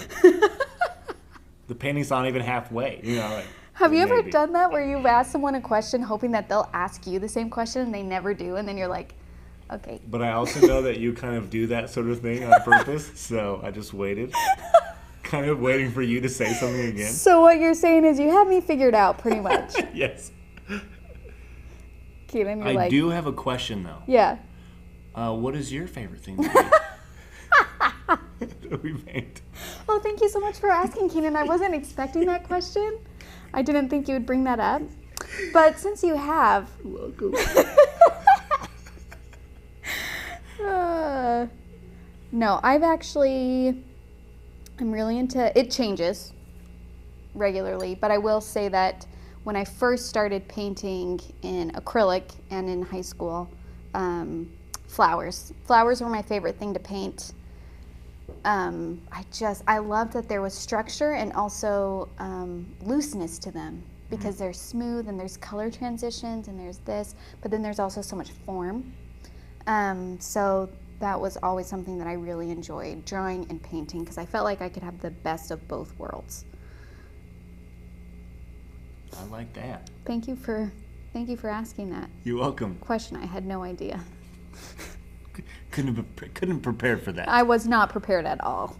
The painting's not even halfway. You know, like, have you ever done that where you've asked someone a question hoping that they'll ask you the same question and they never do, and then you're like, okay. But I also know that you kind of do that sort of thing on purpose, so I just waited. Kind of waiting for you to say something again. So what you're saying is you have me figured out pretty much. Yes. Keaton, you're I like, do have a question, though. yeah. What is your favorite thing that we paint? Oh, thank you so much for asking, Keenan. I wasn't expecting that question. I didn't think you would bring that up. But since you have... You're welcome. No, I'm really into... It changes regularly, but I will say that when I first started painting in acrylic and in high school, flowers were my favorite thing to paint. I loved that there was structure and also looseness to them, because they're smooth and there's color transitions and there's this, but then there's also so much form. So that was always something that I really enjoyed, drawing and painting, because I felt like I could have the best of both worlds. I like that. Thank you for asking that You're welcome. question. I had no idea. Couldn't prepare for that. I was not prepared at all.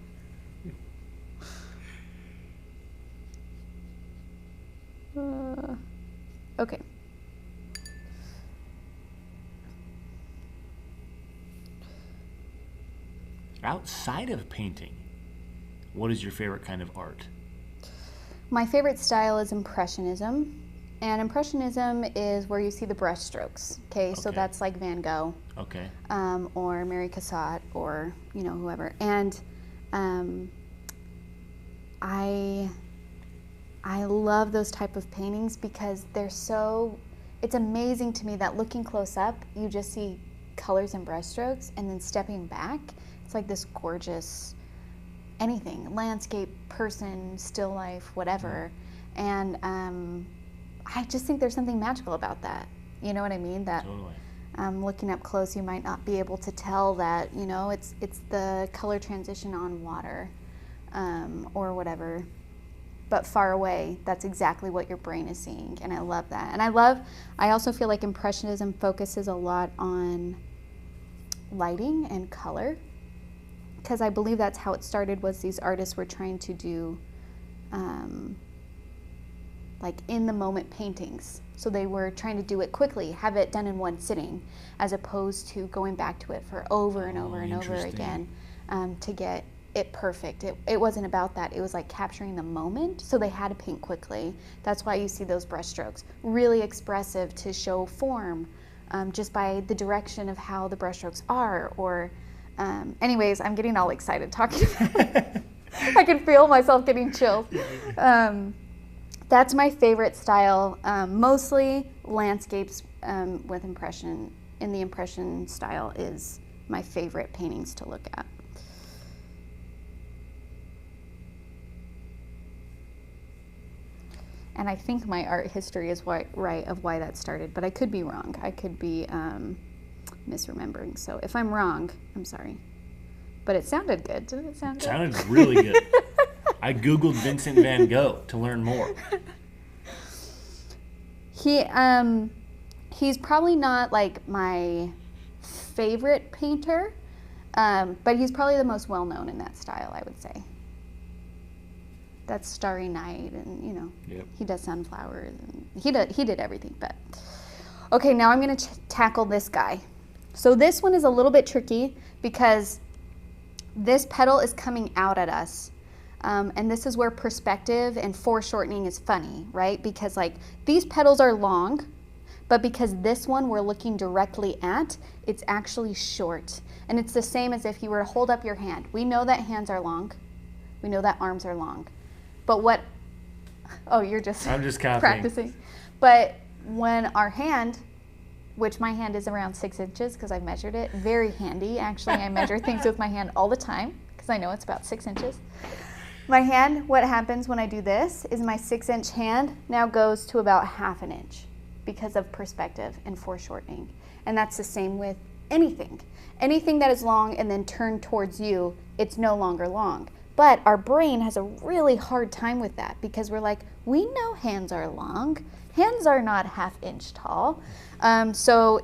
Okay. Outside of painting, what is your favorite kind of art? My favorite style is Impressionism. And Impressionism is where you see the brush strokes. Okay, so that's like Van Gogh. Okay. Or Mary Cassatt, or whoever. And I love those type of paintings because it's amazing to me that looking close up, you just see colors and brush strokes, and then stepping back, it's like this gorgeous anything, landscape, person, still life, whatever. And I just think there's something magical about that. You know what I mean? That Totally. Looking up close, you might not be able to tell that, it's the color transition on water or whatever. But far away, that's exactly what your brain is seeing. And I love that. And I also feel like Impressionism focuses a lot on lighting and color, because I believe that's how it started, was these artists were trying to do like in the moment paintings. So they were trying to do it quickly, have it done in one sitting, as opposed to going back to it for over and over and over again to get it perfect. It wasn't about that. It was like capturing the moment. So they had to paint quickly. That's why you see those brush strokes, really expressive to show form, just by the direction of how the brush strokes are. Or anyways, I'm getting all excited talking about it. I can feel myself getting chills. That's my favorite style, mostly landscapes with impression. In the impression style is my favorite paintings to look at. And I think my art history is right of why that started, but I could be wrong. I could be misremembering. So if I'm wrong, I'm sorry. But it sounded good. Didn't it sound good? It sounded really good. I Googled Vincent van Gogh to learn more. He's probably not like my favorite painter, but he's probably the most well-known in that style, I would say. That's Starry Night, and Yep. He does sunflowers, and he did everything. But okay, now I'm going to tackle this guy. So this one is a little bit tricky because this petal is coming out at us. And this is where perspective and foreshortening is funny, right? Because like these petals are long, But because this one we're looking directly at, it's actually short. And it's the same as if you were to hold up your hand. We know that hands are long. We know that arms are long. But what, oh, you're just, I'm just copying. Practicing. But when our hand, which my hand is around 6 inches because I've measured it, very handy. Actually, I measure things with my hand all the time because I know it's about 6 inches. My hand, what happens when I do this is my 6-inch hand now goes to about 1/2 inch because of perspective and foreshortening. And that's the same with anything. Anything that is long and then turned towards you, it's no longer long. But our brain has a really hard time with that because we're like, we know hands are long. Hands are not 1/2 inch tall. So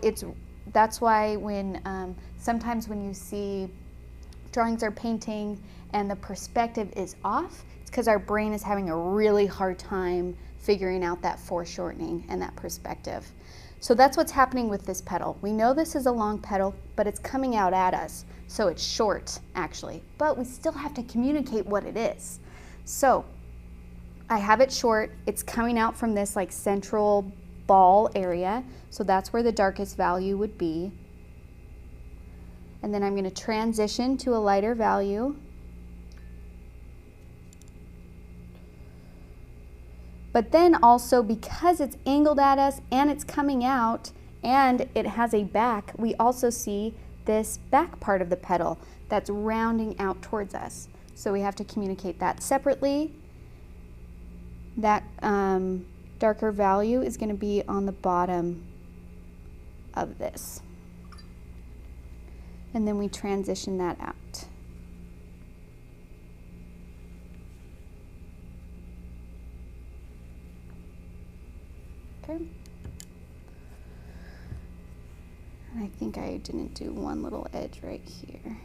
that's why when sometimes when you see drawings or painting and the perspective is off, it's because our brain is having a really hard time figuring out that foreshortening and that perspective. So that's what's happening with this petal. We know this is a long petal, but it's coming out at us. So it's short, actually, but we still have to communicate what it is. So I have it short. It's coming out from this like central ball area. So that's where the darkest value would be. And then I'm going to transition to a lighter value. But then also because it's angled at us and it's coming out and it has a back, we also see this back part of the petal that's rounding out towards us. So we have to communicate that separately. That darker value is going to be on the bottom of this. And then we transition that out. Okay. And I think I didn't do one little edge right here.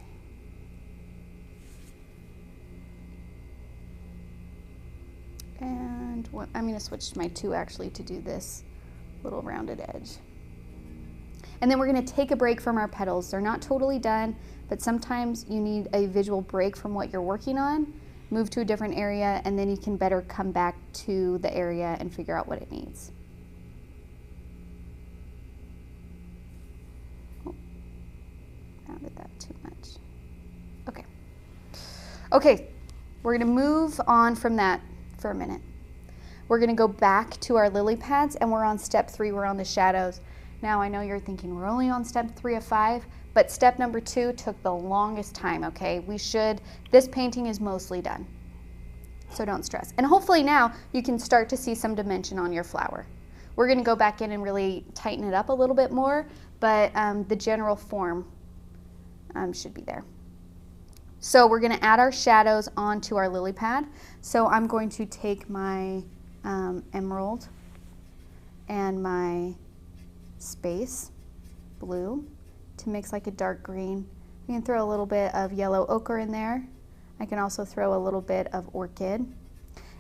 And I'm going to switch to my 2 actually to do this little rounded edge. And then we're going to take a break from our petals. They're not totally done, but sometimes you need a visual break from what you're working on, move to a different area, and then you can better come back to the area and figure out what it needs. Oh, rounded that too much. Okay. Okay, we're going to move on from that for a minute. We're going to go back to our lily pads and we're on step 3, we're on the shadows. Now I know you're thinking we're only on step 3 of 5, but step number 2 took the longest time, okay? This painting is mostly done, so don't stress. And hopefully now you can start to see some dimension on your flower. We're going to go back in and really tighten it up a little bit more, but the general form should be there. So we're going to add our shadows onto our lily pad. So I'm going to take my emerald and my space blue to mix like a dark green. You can throw a little bit of yellow ochre in there. I can also throw a little bit of orchid.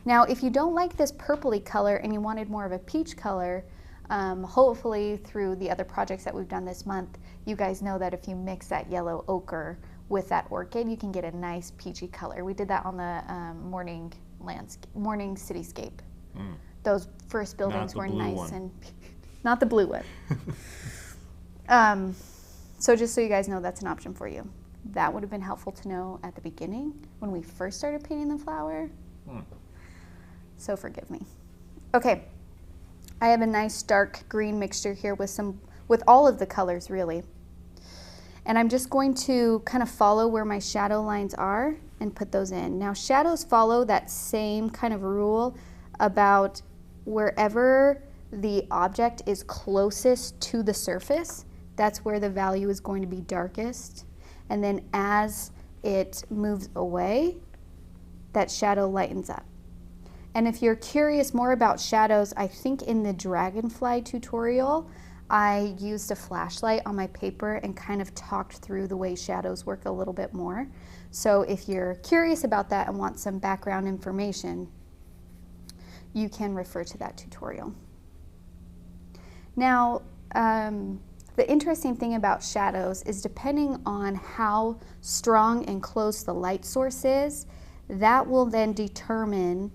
Now if you don't like this purpley color and you wanted more of a peach color, hopefully through the other projects that we've done this month, you guys know that if you mix that yellow ochre with that orchid, you can get a nice peachy color. We did that on the morning cityscape. Those first buildings were nice and not the blue one. So just so you guys know, that's an option for you. That would have been helpful to know at the beginning when we first started painting the flower. So forgive me. Okay, I have a nice dark green mixture here with all of the colors really. And I'm just going to kind of follow where my shadow lines are and put those in. Now shadows follow that same kind of rule about wherever the object is closest to the surface, that's where the value is going to be darkest. And then as it moves away, that shadow lightens up. And if you're curious more about shadows, I think in the dragonfly tutorial, I used a flashlight on my paper and kind of talked through the way shadows work a little bit more. So if you're curious about that and want some background information, you can refer to that tutorial. Now, the interesting thing about shadows is depending on how strong and close the light source is, that will then determine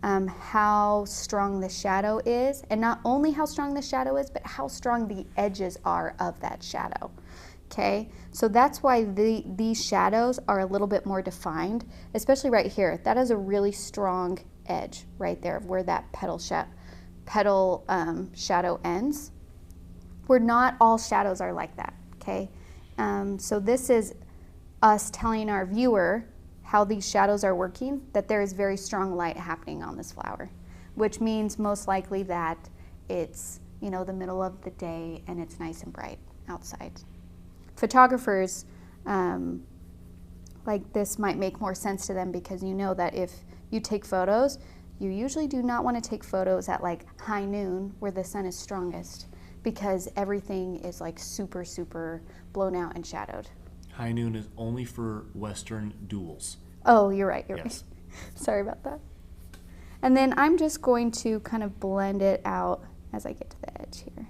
how strong the shadow is, and not only how strong the shadow is, but how strong the edges are of that shadow. Okay, so that's why these shadows are a little bit more defined, especially right here. That is a really strong edge right there where that petal shadow ends. Where not all shadows are like that, okay? So this is us telling our viewer how these shadows are working, that there is very strong light happening on this flower, which means most likely that it's, you know, the middle of the day and it's nice and bright outside. Photographers, like this might make more sense to them because you know that if you take photos, you usually do not want to take photos at like high noon where the sun is strongest because everything is like super, super blown out and shadowed. High noon is only for Western duels. Oh, you're right, you're Yes. right. Sorry about that. And then I'm just going to kind of blend it out as I get to the edge here.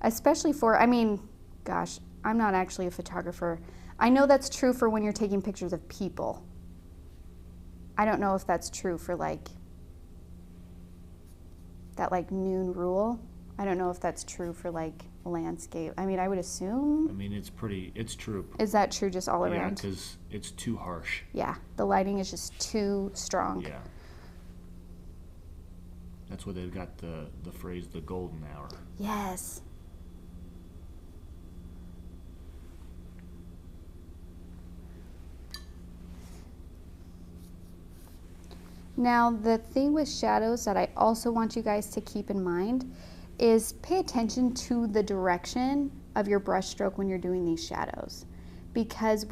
Especially for, I mean, gosh, I'm not actually a photographer. I know that's true for when you're taking pictures of people. I don't know if that's true for like that like noon rule. I don't know if that's true for like landscape. I mean, I would assume. I mean, it's true. Is that true just all Yeah, around? because it's too harsh. Yeah, the lighting is just too strong. Yeah. That's why they've got the phrase the golden hour. Yes. Now, the thing with shadows that I also want you guys to keep in mind is pay attention to the direction of your brush stroke when you're doing these shadows. Because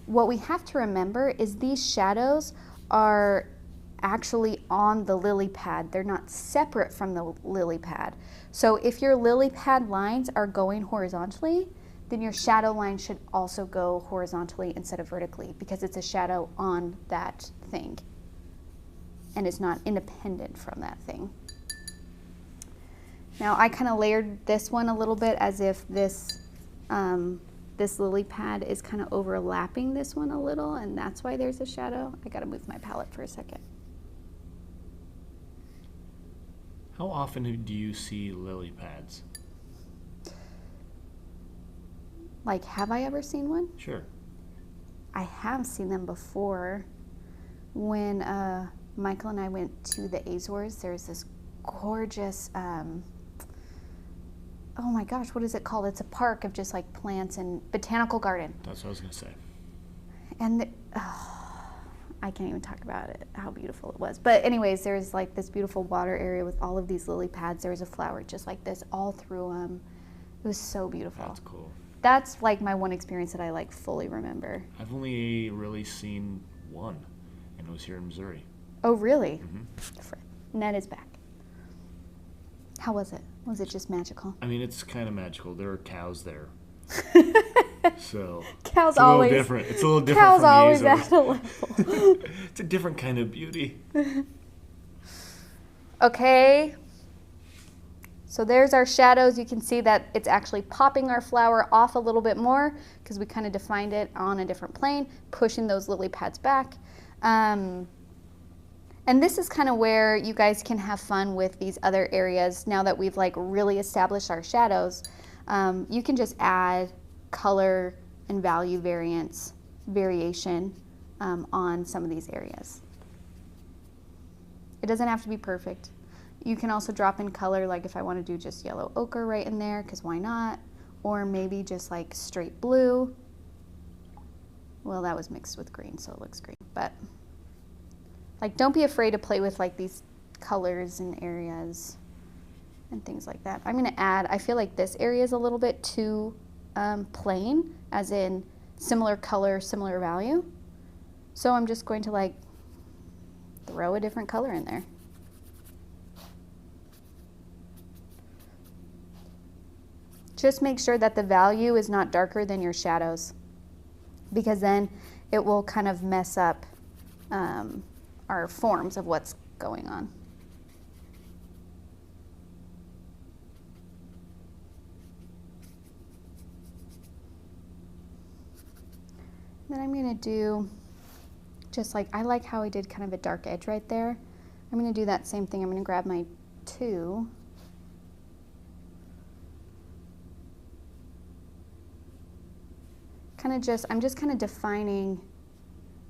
what we have to remember is these shadows are actually on the lily pad. They're not separate from the lily pad. So if your lily pad lines are going horizontally, then your shadow line should also go horizontally instead of vertically because it's a shadow on that thing. And it's not independent from that thing. Now I kind of layered this one a little bit as if this lily pad is kind of overlapping this one a little, and that's why there's a shadow. I gotta move my palette for a second. How often do you see lily pads? Like, have I ever seen one? Sure. I have seen them before. When Michael and I went to the Azores, there's this gorgeous, oh my gosh, what is it called? It's a park of just like plants and botanical garden. That's what I was gonna say. And I can't even talk about it, how beautiful it was. But anyways, there's like this beautiful water area with all of these lily pads. There was a flower just like this all through them. It was so beautiful. That's cool. That's like my one experience that I like fully remember. I've only really seen one, and it was here in Missouri. Oh, really? Mm-hmm. Ned is back. How was it? Was it just magical? I mean, it's kind of magical. There are cows there. So Cows it's a always little different. It's a little different cows from always the at a level. It's a different kind of beauty. Okay. So there's our shadows. You can see that it's actually popping our flower off a little bit more because we kind of defined it on a different plane, pushing those lily pads back. And this is kind of where you guys can have fun with these other areas. Now that we've like really established our shadows, you can just add color and value variation on some of these areas. It doesn't have to be perfect. You can also drop in color, like if I want to do just yellow ochre right in there, because why not? Or maybe just like straight blue. Well, that was mixed with green, so it looks green. But like, don't be afraid to play with like these colors and areas and things like that. I'm gonna add, I feel like this area is a little bit too plain, as in similar color, similar value. So I'm just going to like throw a different color in there. Just make sure that the value is not darker than your shadows, because then it will kind of mess up our forms of what's going on. Then I'm gonna do just like, I like how I did kind of a dark edge right there. I'm gonna do that same thing. I'm gonna grab my 2. I'm just kind of defining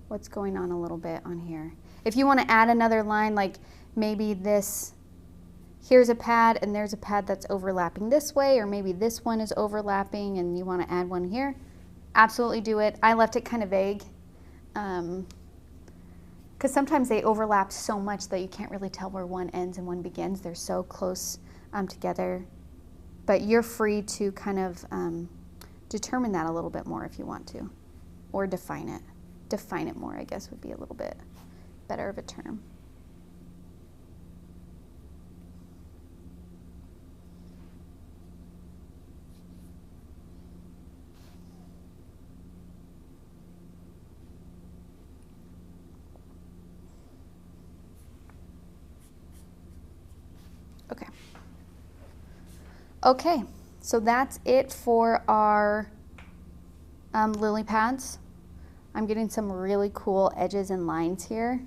what's going on a little bit on here. If you want to add another line, like maybe this, here's a pad and there's a pad that's overlapping this way, or maybe this one is overlapping and you want to add one here, absolutely do it. I left it kind of vague because sometimes they overlap so much that you can't really tell where one ends and one begins. They're so close together. But you're free to kind of determine that a little bit more if you want to, or define it. Define it more, I guess, would be a little bit better of a term. Okay. Okay, so that's it for our lily pads. I'm getting some really cool edges and lines here.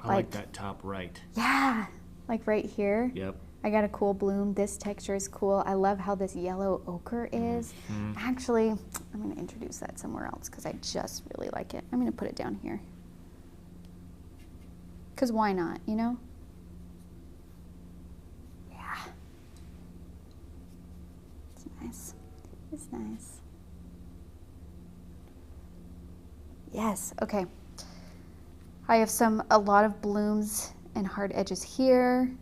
I like that top right. Yeah, like right here. Yep. I got a cool bloom. This texture is cool. I love how this yellow ochre is. Actually, I'm going to introduce that somewhere else because I just really like it. I'm going to put it down here. Because why not, you know? Yeah. It's nice. It's nice. Yes, okay. I have a lot of blooms and hard edges here.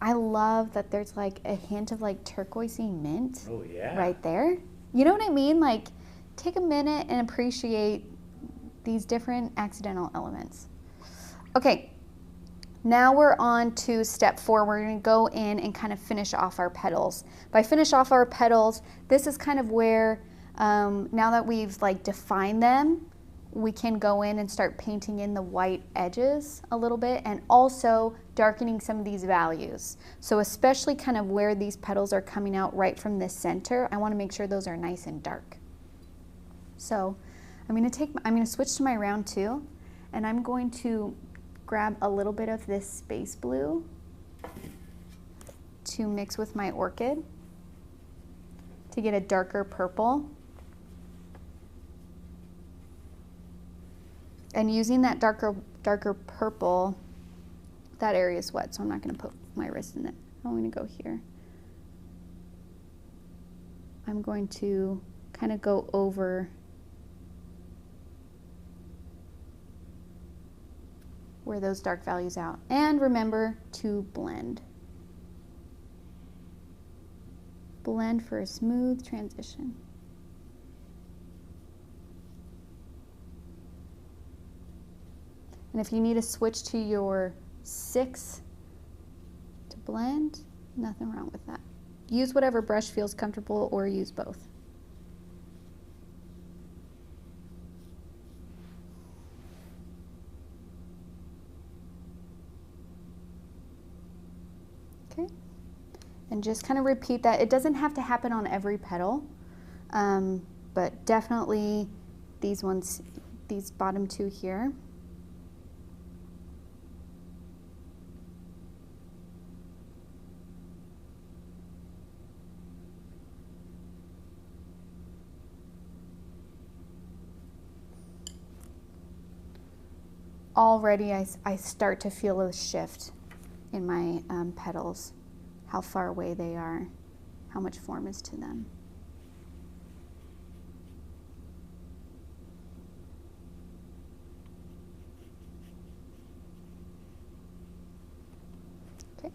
I love that there's like a hint of like turquoisey mint. Oh, yeah. Right there. You know what I mean? Like, take a minute and appreciate these different accidental elements. Okay, now we're on to step 4. We're gonna go in and kind of finish off our petals. By finish off our petals, this is kind of where, now that we've like defined them, we can go in and start painting in the white edges a little bit and also darkening some of these values. So especially kind of where these petals are coming out right from the center, I want to make sure those are nice and dark. So I'm going to switch to my round 2 and I'm going to grab a little bit of this space blue to mix with my orchid to get a darker purple. And using that darker purple, that area is wet, so I'm not going to put my wrist in it. I'm going to go here. I'm going to kind of go over where those dark values out. And remember to blend. Blend for a smooth transition. And if you need to switch to your 6 to blend, nothing wrong with that. Use whatever brush feels comfortable or use both. Okay. And just kind of repeat that. It doesn't have to happen on every petal, but definitely these ones, these bottom 2 here. Already I start to feel a shift in my petals, how far away they are, how much form is to them. Okay.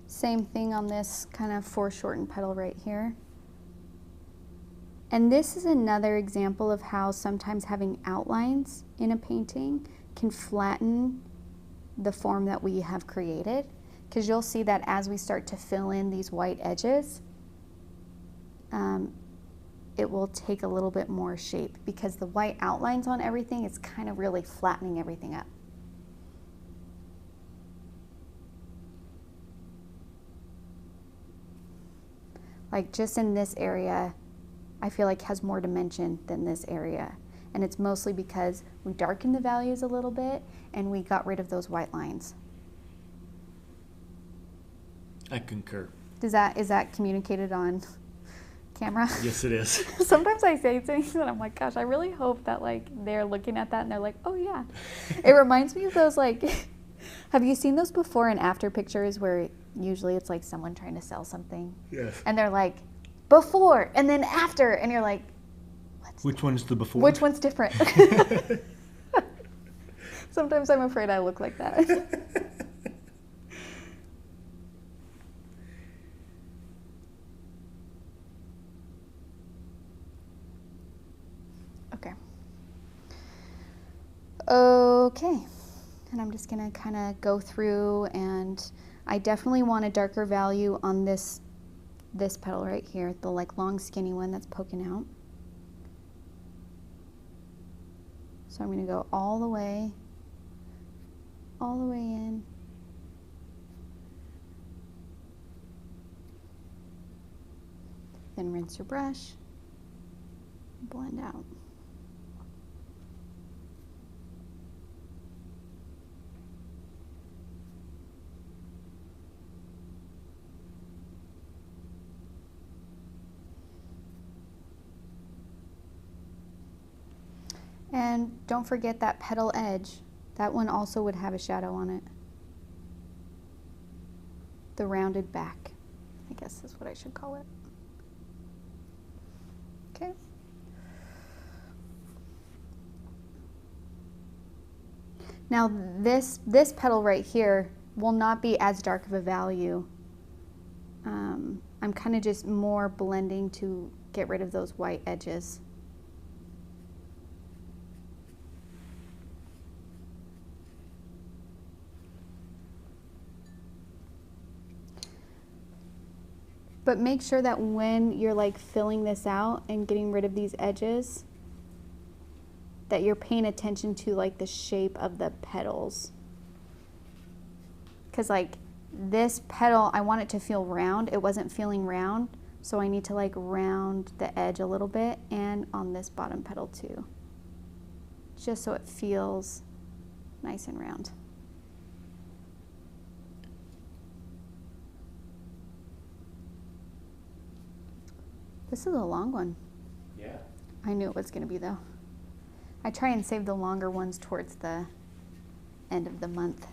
Same thing on this kind of foreshortened petal right here. And this is another example of how sometimes having outlines in a painting can flatten the form that we have created. Because you'll see that as we start to fill in these white edges, it will take a little bit more shape because the white outlines on everything is kind of really flattening everything up. Like just in this area, I feel like has more dimension than this area. And it's mostly because we darkened the values a little bit and we got rid of those white lines. I concur. Is that communicated on camera? Yes, it is. Sometimes I say things and I'm like, gosh, I really hope that like they're looking at that and they're like, oh yeah. It reminds me of those like, have you seen those before and after pictures where usually it's like someone trying to sell something? Yes. And they're like, before and then after, and you're like, which one's the before? Which one's different? Sometimes I'm afraid I look like that. Okay. Okay. And I'm just gonna kind of go through, and I definitely want a darker value on this petal right here, the like long skinny one that's poking out. So I'm going to go all the way in. Then rinse your brush, blend out. And don't forget that petal edge. That one also would have a shadow on it. The rounded back, I guess is what I should call it. Okay. Now this petal right here will not be as dark of a value. I'm kind of just more blending to get rid of those white edges. But make sure that when you're like filling this out and getting rid of these edges, that you're paying attention to like the shape of the petals. Because like this petal, I want it to feel round. It wasn't feeling round, so I need to like round the edge a little bit, and on this bottom petal too. Just so it feels nice and round. This is a long one. Yeah. I knew it was going to be though. I try and save the longer ones towards the end of the month.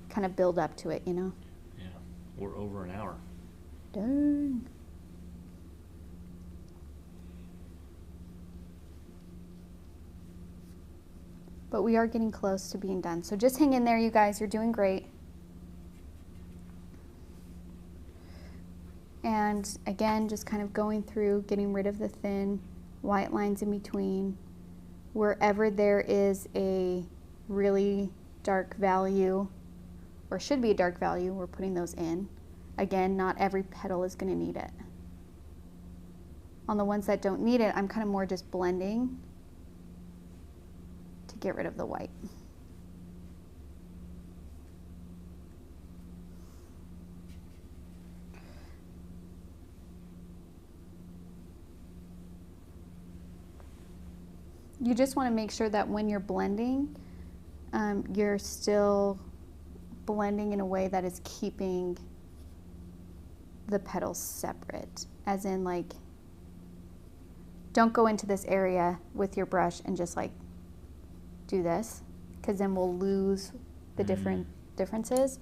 Kind of build up to it, you know? Yeah. We're over an hour. Dang. But we are getting close to being done. So just hang in there, you guys. You're doing great. And again, just kind of going through, getting rid of the thin white lines in between. Wherever there is a really dark value, or should be a dark value, we're putting those in. Again, not every petal is going to need it. On the ones that don't need it, I'm kind of more just blending to get rid of the white. You just want to make sure that when you're blending, you're still blending in a way that is keeping the petals separate. As in, like, don't go into this area with your brush and just like do this, because then we'll lose the differences.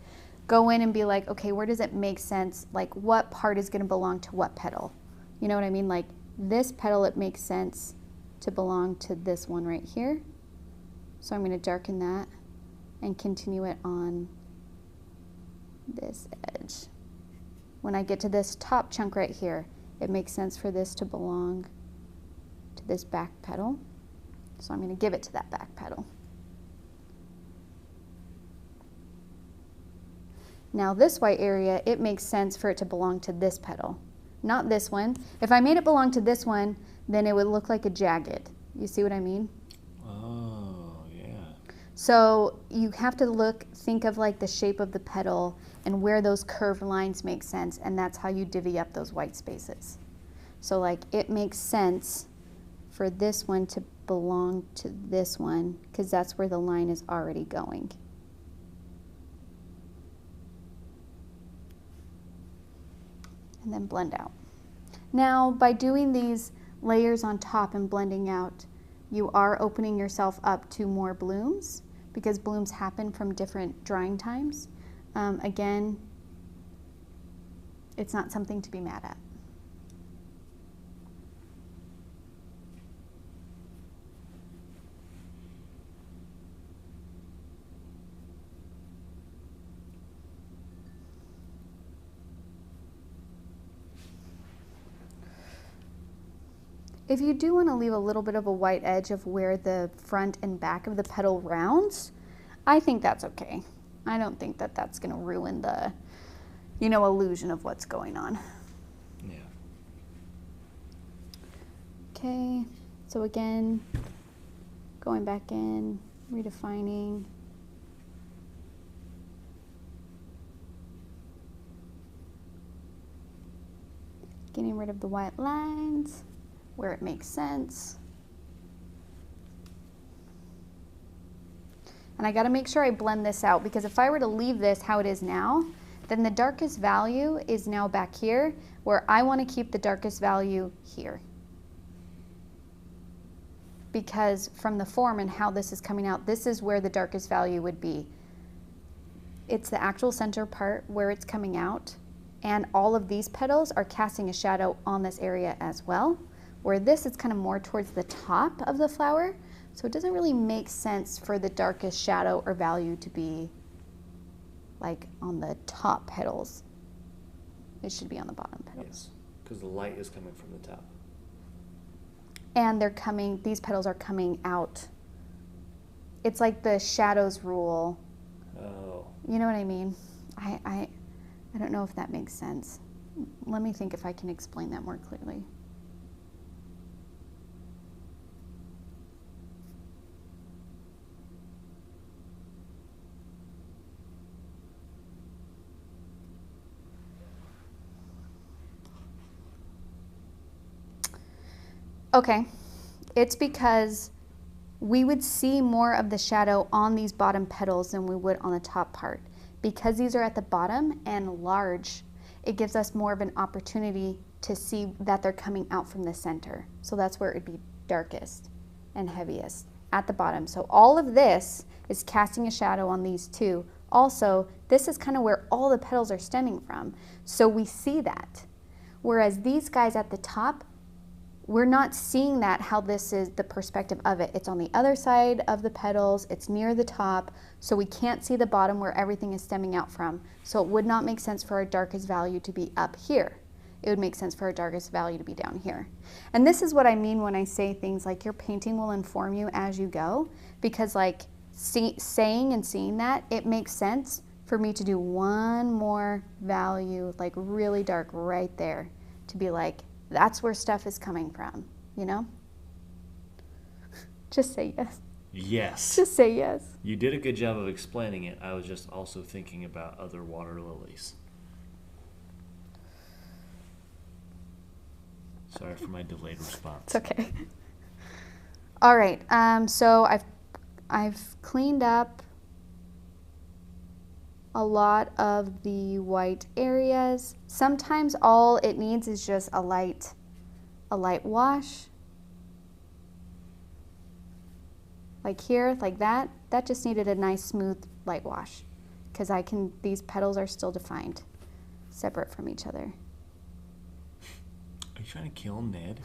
Go in and be like, okay, where does it make sense? Like, what part is going to belong to what petal? You know what I mean? Like, this petal, it makes sense to belong to this one right here. So I'm going to darken that and continue it on this edge. When I get to this top chunk right here, it makes sense for this to belong to this back petal. So I'm going to give it to that back petal. Now this white area, it makes sense for it to belong to this petal, not this one. If I made it belong to this one, then it would look like a jagged. You see what I mean? Oh, yeah. So you have to think of like the shape of the petal and where those curved lines make sense, and that's how you divvy up those white spaces. So like it makes sense for this one to belong to this one because that's where the line is already going. And then blend out. Now, by doing these layers on top and blending out, you are opening yourself up to more blooms because blooms happen from different drying times. Again, it's not something to be mad at. If you do want to leave a little bit of a white edge of where the front and back of the petal rounds, I think that's okay. I don't think that that's going to ruin the, you know, illusion of what's going on. Yeah. Okay, so again, going back in, redefining. Getting rid of the white lines where it makes sense. And I gotta make sure I blend this out because if I were to leave this how it is now, then the darkest value is now back here where I wanna keep the darkest value here. Because from the form and how this is coming out, this is where the darkest value would be. It's the actual center part where it's coming out, and all of these petals are casting a shadow on this area as well. Where this is kind of more towards the top of the flower, so it doesn't really make sense for the darkest shadow or value to be like on the top petals. It should be on the bottom petals. Yes, because the light is coming from the top. And they're coming, these petals are coming out. It's like the shadows rule. Oh. You know what I mean? I don't know if that makes sense. Let me think if I can explain that more clearly. Okay, it's because we would see more of the shadow on these bottom petals than we would on the top part. Because these are at the bottom and large, it gives us more of an opportunity to see that they're coming out from the center. So that's where it would be darkest and heaviest, at the bottom. So all of this is casting a shadow on these two. Also, this is kind of where all the petals are stemming from. So we see that. Whereas these guys at the top, we're not seeing that, how this is the perspective of it. It's on the other side of the petals, it's near the top, so we can't see the bottom where everything is stemming out from. So it would not make sense for our darkest value to be up here. It would make sense for our darkest value to be down here. And this is what I mean when I say things like your painting will inform you as you go, because like saying and seeing that, it makes sense for me to do one more value, like really dark right there, to be like, that's where stuff is coming from, you know? Just say yes. Yes. Just say yes. You did a good job of explaining it. I was just also thinking about other water lilies. Sorry for my delayed response. It's okay. All right, so I've cleaned up a lot of the white areas. Sometimes all it needs is just a light wash. Like here, like that. That just needed a nice smooth light wash, because these petals are still defined, separate from each other. Are you trying to kill Ned?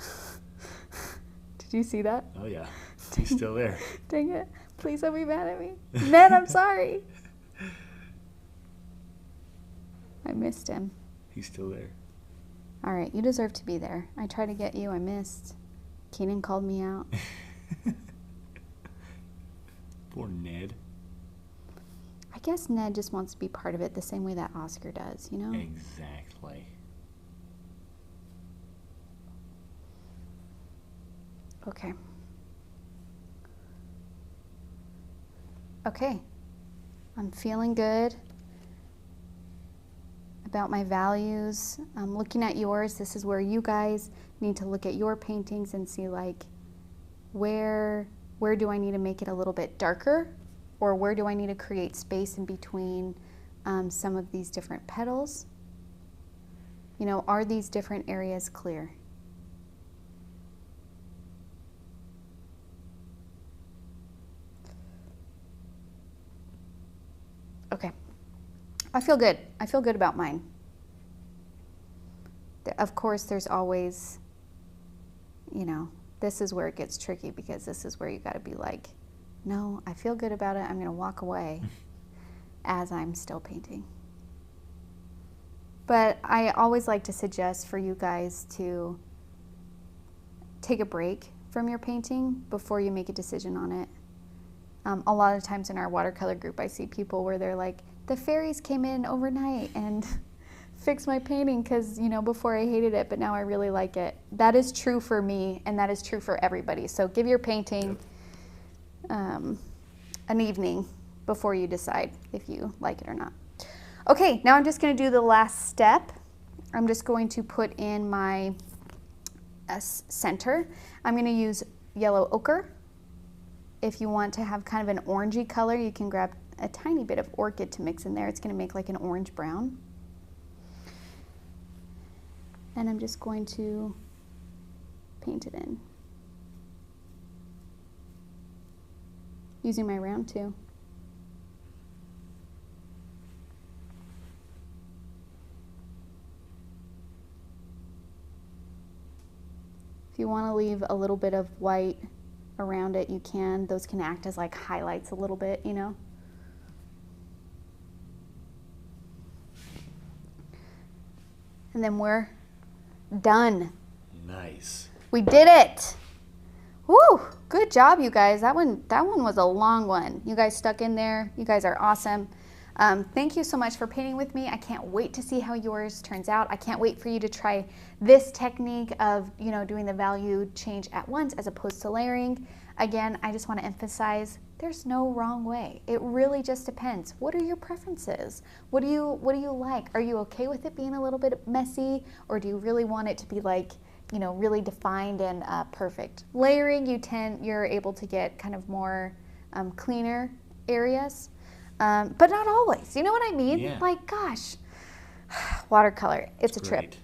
Did you see that? Oh yeah, he's still there. Dang it. Please don't be mad at me. Ned, I'm sorry. I missed him. He's still there. All right, you deserve to be there. I tried to get you, I missed. Keenan called me out. Poor Ned. I guess Ned just wants to be part of it the same way that Oscar does, you know? Exactly. Okay. Okay. I'm feeling good about my values. Looking at yours, this is where you guys need to look at your paintings and see like where do I need to make it a little bit darker, or where do I need to create space in between some of these different petals. You know, are these different areas clear? Okay, I feel good. I feel good about mine. Of course, there's always, you know, this is where it gets tricky, because this is where you got to be like, no, I feel good about it. I'm going to walk away as I'm still painting. But I always like to suggest for you guys to take a break from your painting before you make a decision on it. A lot of times in our watercolor group, I see people where they're like, the fairies came in overnight and fixed my painting because, you know, before I hated it, but now I really like it. That is true for me, and that is true for everybody. So give your painting an evening before you decide if you like it or not. Okay, now I'm just going to do the last step. I'm just going to put in my center. I'm going to use yellow ochre. If you want to have kind of an orangey color, you can grab a tiny bit of orchid to mix in there. It's going to make like an orange brown. And I'm just going to paint it in. Using my round too. If you want to leave a little bit of white around it, you can. Those can act as like highlights a little bit, you know. And then we're done. Nice. We did it. Woo! Good job, you guys. That one was a long one. You guys stuck in there. You guys are awesome. Thank you so much for painting with me. I can't wait to see how yours turns out. I can't wait for you to try this technique of, you know, doing the value change at once as opposed to layering. Again, I just want to emphasize there's no wrong way. It really just depends. What are your preferences? What do you like? Are you okay with it being a little bit messy, or do you really want it to be like, you know, really defined and perfect? Layering, you're able to get kind of more cleaner areas. But not always. You know what I mean? Yeah. Like, gosh, watercolor, it's a trip. Great.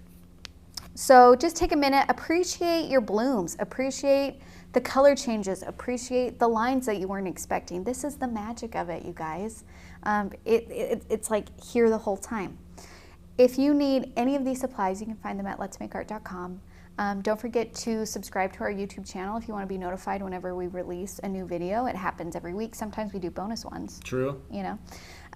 So just take a minute, appreciate your blooms, appreciate the color changes, appreciate the lines that you weren't expecting. This is the magic of it, you guys. It's like here the whole time. If you need any of these supplies, you can find them at letsmakeart.com. Don't forget to subscribe to our YouTube channel if you want to be notified whenever we release a new video. It happens every week. Sometimes we do bonus ones. True. You know.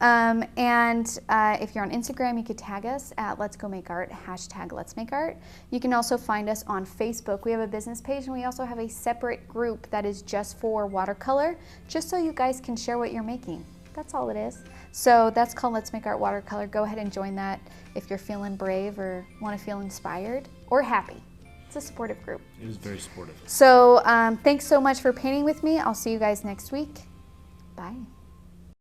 If you're on Instagram, you could tag us at Let's Go Make Art, hashtag Let's Make Art. You can also find us on Facebook. We have a business page, and we also have a separate group that is just for watercolor, just so you guys can share what you're making. That's all it is. So that's called Let's Make Art Watercolor. Go ahead and join that if you're feeling brave or want to feel inspired or happy. It's a supportive group. It was very supportive. So thanks so much for painting with me. I'll see you guys next week. Bye.